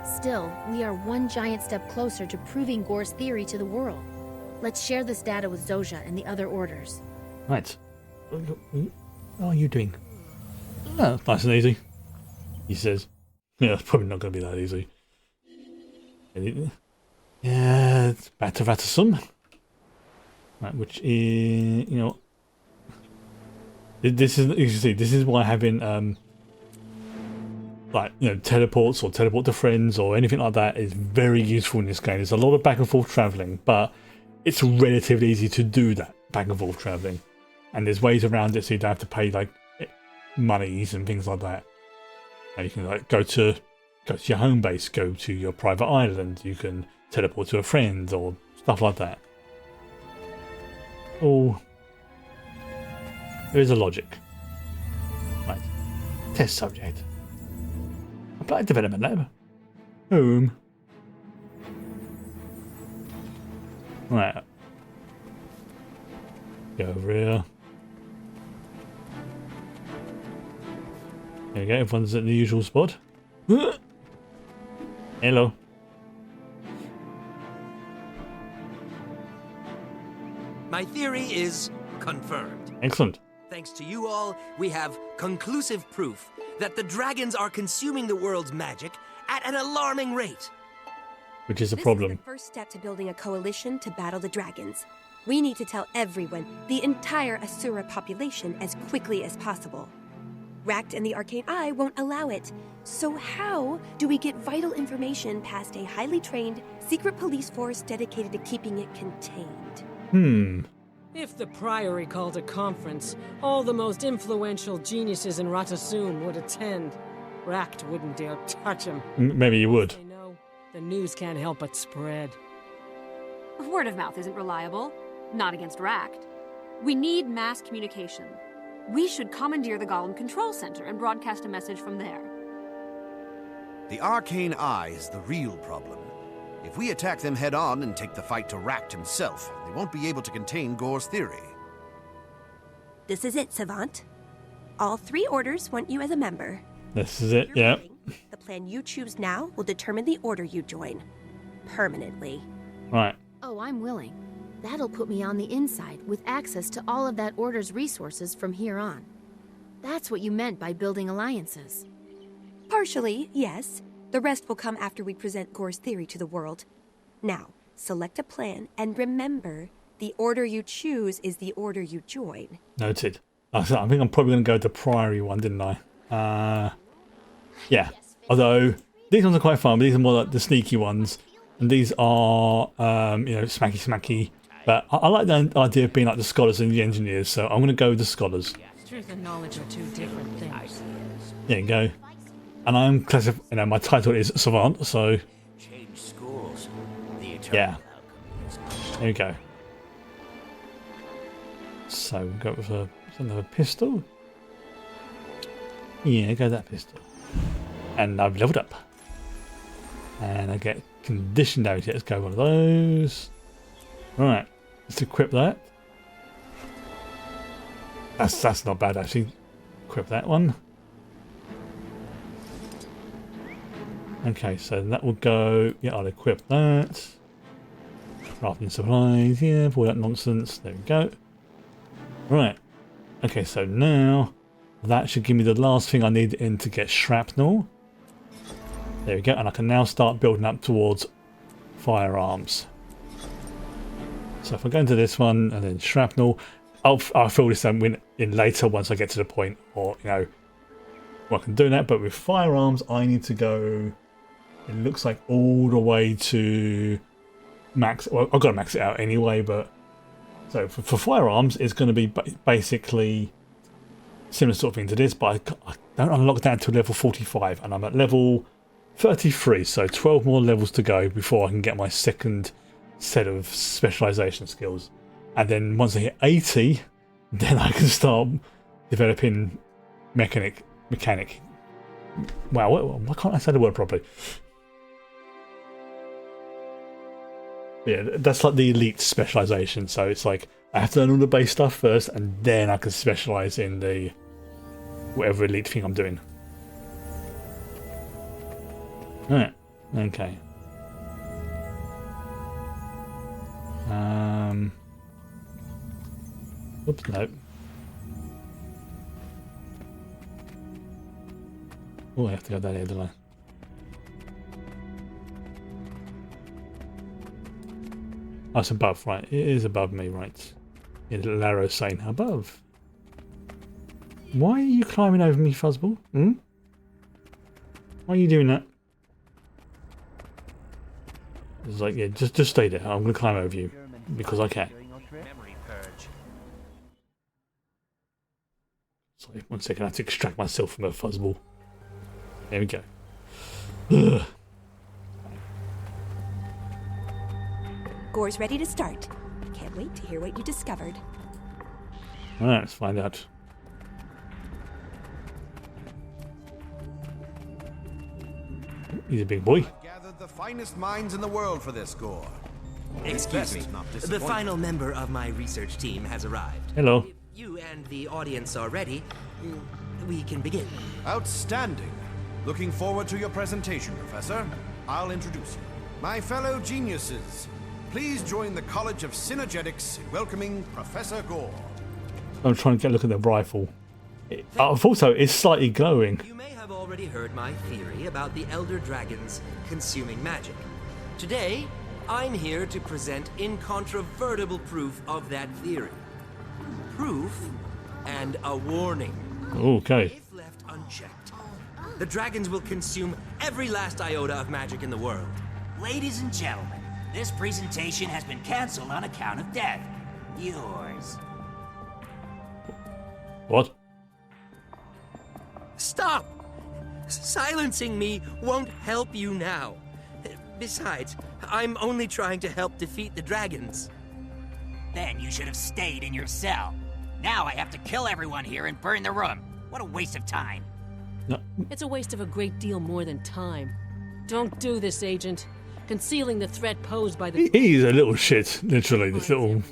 Still, we are one giant step closer to proving Gore's theory to the world. Let's share this data with Zojja and the other orders. Right. What are you doing? Oh, nice and easy, he says. Yeah, it's probably not going to be that easy. Yeah, it's better some. Right, which is, you know, this is, you can see, this is why having like, you know, teleports or teleport to friends or anything like that is very useful in this game. There's a lot of back and forth travelling, but it's relatively easy to do that back and forth travelling. And there's ways around it so you don't have to pay like monies and things like that. And you can like go to your home base, go to your private island, you can teleport to a friend or stuff like that. Oh, there is a logic. Right. Test subject. Applied development lab. Home. Right. Go over here. There we go, everyone's at the usual spot. Hello. My theory is confirmed. Excellent. Thanks to you all, we have conclusive proof that the dragons are consuming the world's magic at an alarming rate. Which is a problem. This is the first step to building a coalition to battle the dragons. We need to tell everyone, the entire Asura population, as quickly as possible. Ract and the Arcane Eye won't allow it. So how do we get vital information past a highly trained, secret police force dedicated to keeping it contained? If the Priory called a conference, all the most influential geniuses in Ratasum would attend. Ract wouldn't dare touch him. Maybe you would. They know the news can't help but spread. Word of mouth isn't reliable. Not against Ract. We need mass communication. We should commandeer the Golem Control Center and broadcast a message from there. The Arcane Eye is the real problem. If we attack them head-on and take the fight to Ract himself, they won't be able to contain Gore's theory. This is it, Savant. All 3 orders want you as a member. This is it, yeah. The plan you choose now will determine the order you join. Permanently. Right. Oh, I'm willing. That'll put me on the inside with access to all of that order's resources from here on. That's what you meant by building alliances. Partially, yes. The rest will come after we present Gore's theory to the world. Now, select a plan and remember, the order you choose is the order you join. Noted. I think I'm probably going to go with the Priory one, didn't I? Yeah. Although these ones are quite fun, but these are more like the sneaky ones, and these are you know, smacky. But I like the idea of being like the scholars and the engineers, so I'm going to go with the scholars. Truth and knowledge are two different things. There you go. And I'm classified. You know, my title is Savant, so Change schools. yeah. There you go. So we'll go with another pistol. Yeah, go with that pistol. And I've leveled up. And I get condition damage. Let's go one of those. Right, let's equip that. That's not bad actually. Equip that one. Okay, so that will go. Yeah, I'll equip that. Crafting supplies. Yeah, all that nonsense. There we go. Right. Okay, so now that should give me the last thing I need in to get shrapnel. There we go, and I can now start building up towards firearms. So if I go into this one and then shrapnel, I'll fill this in later once I get to the point, or you know, I can do that. But with firearms, I need to go. It looks like all the way to max. Well, I've got to max it out anyway, but so for firearms, it's going to be basically similar sort of thing to this, but I don't unlock that until level 45, and I'm at level 33, so 12 more levels to go before I can get my second set of specialization skills. And then once I hit 80, then I can start developing mechanic. Wow, why can't I say the word properly? Yeah, that's like the elite specialization. So it's like I have to learn all the base stuff first, and then I can specialize in the whatever elite thing I'm doing. Right. Okay. Oops, no. Oh, I have to go down here, don't I? Oh, it's above, right. It is above me, right. Yeah, little arrow saying above. Why are you climbing over me, Fuzzball? Hmm? Why are you doing that? It's like, yeah, just stay there. I'm going to climb over you. Because I can. Sorry, 1 second. I have to extract myself from a Fuzzball. There we go. Ugh. Gore's ready to start. Can't wait to hear what you discovered. Alright, let's find out. He's a big boy. I've gathered the finest minds in the world for this, Gore. Excuse me. The final member of my research team has arrived. Hello. If you and the audience are ready, we can begin. Outstanding. Looking forward to your presentation, Professor. I'll introduce you. My fellow geniuses, please join the College of Synergetics in welcoming Professor Gore. I'm trying to get a look at the rifle. Also, it's slightly glowing. You may have already heard my theory about the Elder Dragons consuming magic. Today, I'm here to present incontrovertible proof of that theory. Proof and a warning. Okay. If left unchecked, the dragons will consume every last iota of magic in the world. Ladies and gentlemen, this presentation has been canceled on account of death. Yours. What? Stop! Silencing me won't help you now. Besides, I'm only trying to help defeat the dragons. Then you should have stayed in your cell. Now I have to kill everyone here and burn the room. What a waste of time. No. It's a waste of a great deal more than time. Don't do this, Agent. Concealing the threat posed by the... He's a little shit, literally, this little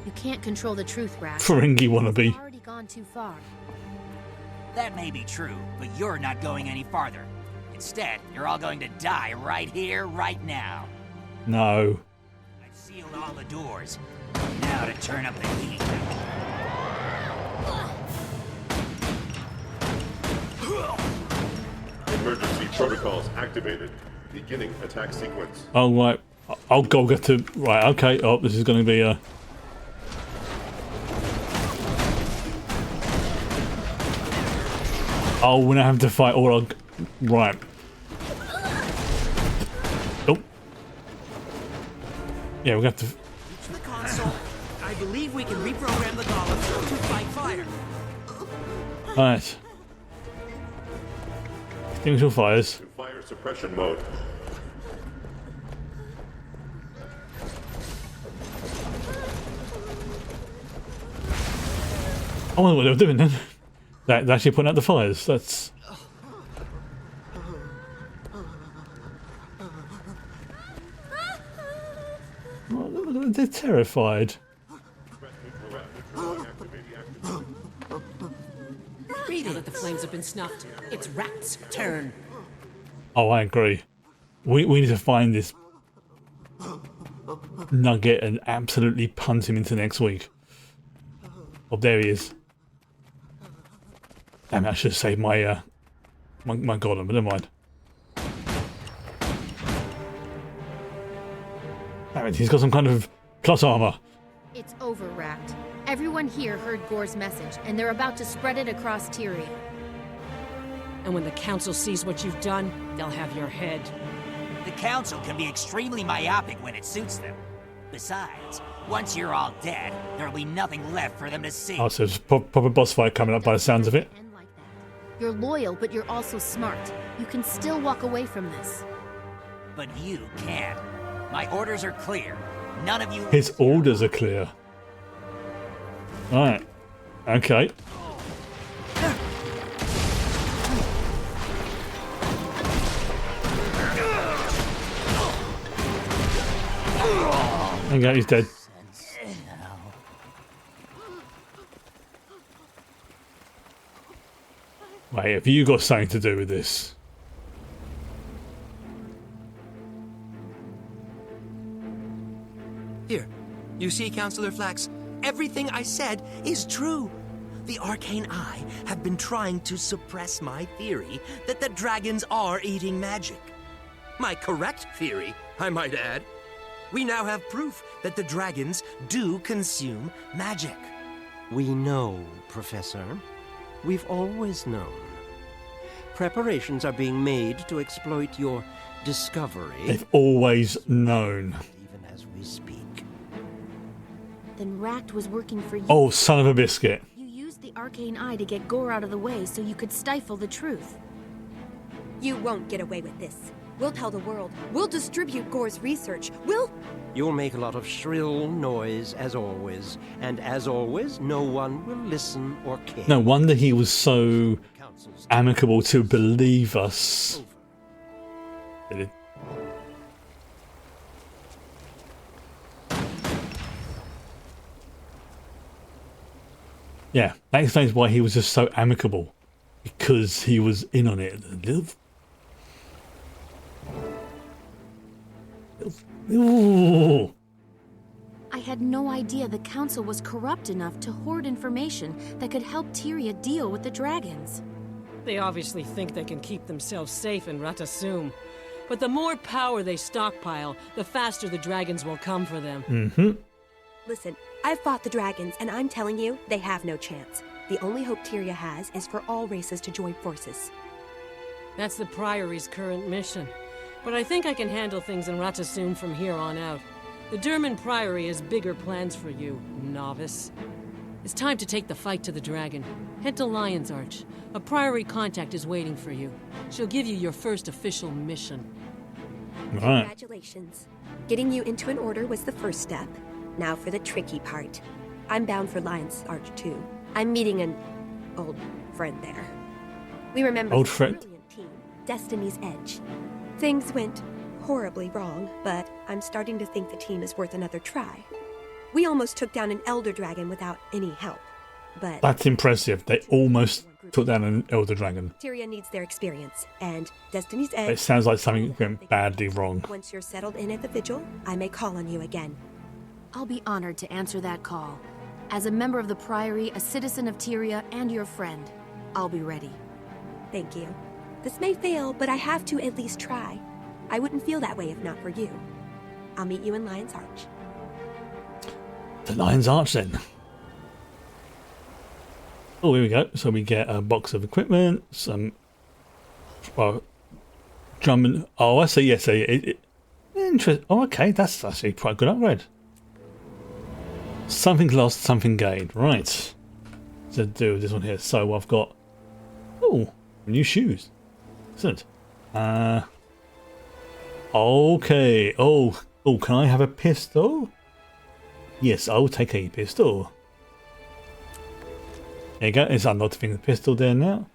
You can't control the truth, Rash. Ferengi wannabe. You've already gone too far. That may be true, but you're not going any farther. Instead, you're all going to die right here, right now. No. I've sealed all the doors. Now to turn up the heat. Emergency protocols activated. Beginning attack sequence. Oh, right. I'll go get to... Right, okay. Oh, this is going to be a... Oh, we're going to have to fight all our... Right. Oh. Yeah, we're going to have to... Reach the console. I believe we can reprogram the golems to fight fire. Alright. Extinguish all fires. Fire suppression mode. I wonder what they were doing then. They're actually putting out the fires. That's... Oh, they're terrified. Now that the flames have been snuffed, it's Rat's turn. Oh, I agree. We need to find this nugget and absolutely punt him into next week. Oh, there he is. Damn it, I should have saved my my golem, but never mind. Damn it, he's got some kind of plus armor. It's over, Rat. Everyone here heard Gore's message, and they're about to spread it across Tyria. And when the council sees what you've done, they'll have your head. The council can be extremely myopic when it suits them. Besides, once you're all dead, there'll be nothing left for them to see. Oh, so there's a proper boss fight coming up by the sounds of it. You're loyal, but you're also smart. You can still walk away from this. But you can't. My orders are clear. None of you... His orders are clear. Alright. Okay. Okay, he's dead. Wait, have you got something to do with this? Here, you see, Counselor Flax? Everything I said is true. The Arcane Eye have been trying to suppress my theory that the dragons are eating magic. My correct theory, I might add. We now have proof that the dragons do consume magic. We know, Professor. We've always known. Preparations are being made to exploit your discovery. They've always known. Even as we speak. Then Ract was working for you. Oh, son of a biscuit. You used the Arcane Eye to get Gore out of the way so you could stifle the truth. You won't get away with this. We'll tell the world. We'll distribute Gore's research. You'll make a lot of shrill noise, as always. And as always, no one will listen or care. No wonder he was so amicable to believe us. Yeah, that explains why he was just so amicable. Because he was in on it. Ooh. I had no idea the council was corrupt enough to hoard information that could help Tyria deal with the dragons. They obviously think they can keep themselves safe in Ratasum. But the more power they stockpile, the faster the dragons will come for them. Mm-hmm. Listen, I've fought the dragons, and I'm telling you, they have no chance. The only hope Tyria has is for all races to join forces. That's the Priory's current mission. But I think I can handle things in Ratasum from here on out. The Derman Priory has bigger plans for you, novice. It's time to take the fight to the dragon. Head to Lion's Arch. A Priory contact is waiting for you. She'll give you your first official mission. Right. Congratulations. Getting you into an order was the first step. Now for the tricky part. I'm bound for Lion's Arch too. I'm meeting an old friend there. We remember old the friend. brilliant team, Destiny's Edge. Things went horribly wrong, but I'm starting to think the team is worth another try. We almost took down an Elder Dragon without any help, but... That's impressive. They almost took down an Elder Dragon. Tyria needs their experience, and Destiny's Edge... It sounds like something went badly wrong. Once you're settled in at the Vigil, I may call on you again. I'll be honored to answer that call. As a member of the Priory, a citizen of Tyria, and your friend, I'll be ready. thank you. This may fail, but I have to at least try. I wouldn't feel that way if not for you. I'll meet you in Lion's Arch. The Lion's Arch then. Oh, here we go. So we get a box of equipment, some Drummond. Oh, I see. Yes, interest. Oh, okay. That's actually quite a good upgrade. Something lost, something gained. Right. To do with this one here. So I've got new shoes. Excellent. Okay. Oh, can I have a pistol? Yes, I'll take a pistol. There you go. It's unlocked the thing with the pistol there now.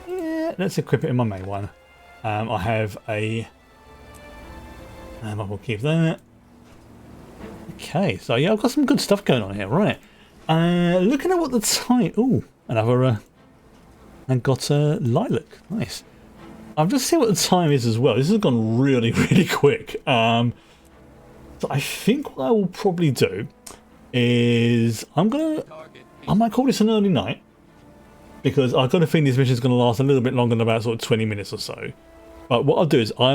Yeah, let's equip it in my main one. I have a... I will keep that. Okay, so yeah, I've got some good stuff going on here. Right. Looking at what the time... Oh, another... and got a lilac. Nice. I've just seen what the time is as well. This has gone really, really quick. So I think what I will probably do is I might call this an early night, because I've got a feeling this mission is going to last a little bit longer than about sort of 20 minutes or so. But what I'll do is I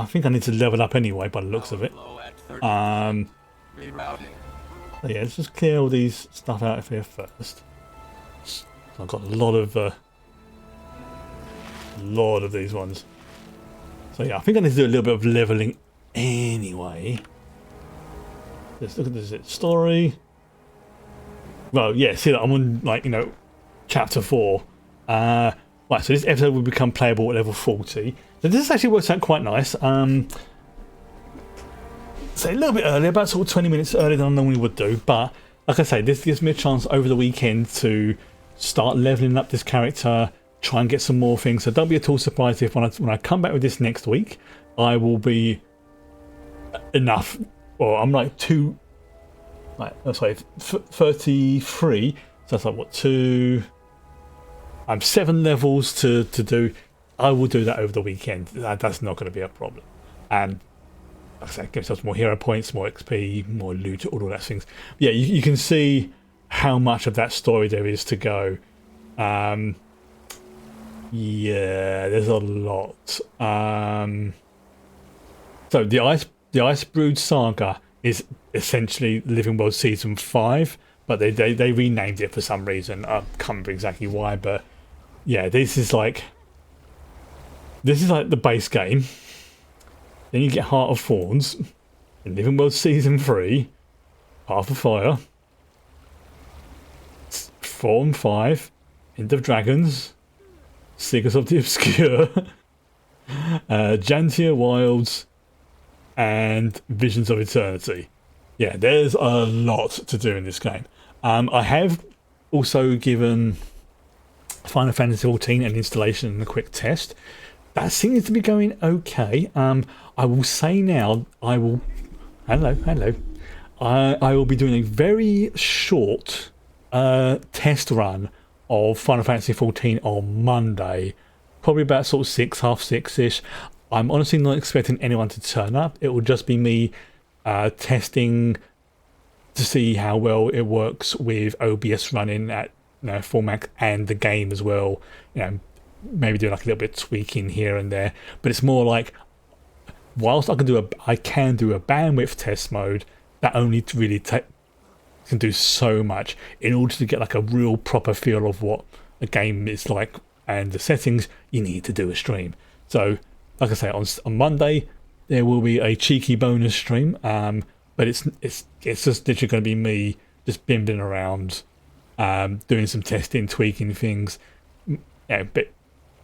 think I need to level up anyway by the looks of it. So yeah, let's just clear all these stuff out of here first. I've got a lot of these ones. So yeah, I think I need to do a little bit of leveling anyway. Let's look at this story. Well, yeah, see that I'm on chapter 4. Right, so this episode will become playable at level 40. So this actually works out quite nice. So a little bit earlier, about sort of 20 minutes earlier than I normally would do. But like I say, this gives me a chance over the weekend to start leveling up this character, try and get some more things. So don't be at all surprised if when I come back with this next week, I will be enough. Or I'm like 33. So that's like what, 2... I'm 7 levels to do. I will do that over the weekend. That's not going to be a problem. And like I say, gives us more hero points, more XP, more loot, all of those things. But yeah, you can see how much of that story there is to go. Yeah, there's a lot. So the Ice Brood Saga is essentially Living World Season 5, but they renamed it for some reason. I can't remember exactly why, but yeah, this is like the base game. Then you get Heart of Thorns, in Living World Season 3, Path of Fire, 4 and 5, End of Dragons, Seekers of the Obscure, Jantia Wilds, and Visions of Eternity. Yeah, there's a lot to do in this game. I have also given Final Fantasy XIV an installation and a quick test. That seems to be going okay. I will say now, hello. I will be doing a very short test run of Final Fantasy XIV on Monday, probably about sort of 6, half 6-ish. I'm honestly not expecting anyone to turn up. It will just be me testing to see how well it works with OBS running at full max and the game as well. Maybe do like a little bit of tweaking here and there. But it's more like, whilst I can do a bandwidth test mode, that only really can do so much. In order to get like a real proper feel of what a game is like and the settings, you need to do a stream. So like I say, on Monday there will be a cheeky bonus stream, but it's just literally going to be me just bimbing around, doing some testing, tweaking things. Yeah, but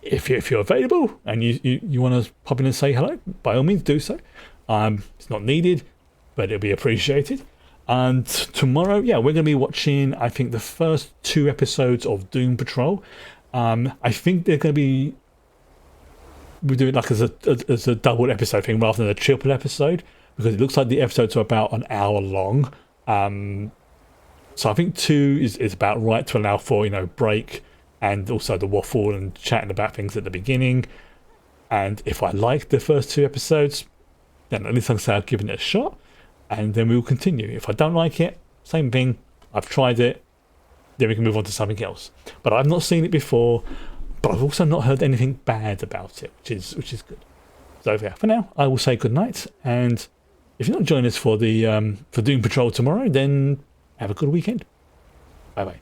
if you're available and you want to pop in and say hello, by all means do so. It's not needed, but it'll be appreciated. And tomorrow, yeah, we're going to be watching, I think, the first 2 episodes of Doom Patrol. I think they're going to be, we do it like as a double episode thing rather than a triple episode, because it looks like the episodes are about an hour long. So I think 2 is about right to allow for break, and also the waffle and chatting about things at the beginning. And if I like the first 2 episodes, then at least I can say I've given it a shot, and then we will continue. If I don't like it, same thing. I've tried it. then we can move on to something else. But I've not seen it before, but I've also not heard anything bad about it, which is good. So yeah, for now, I will say good night, and if you're not joining us for the for Doom Patrol tomorrow, then have a good weekend. Bye bye.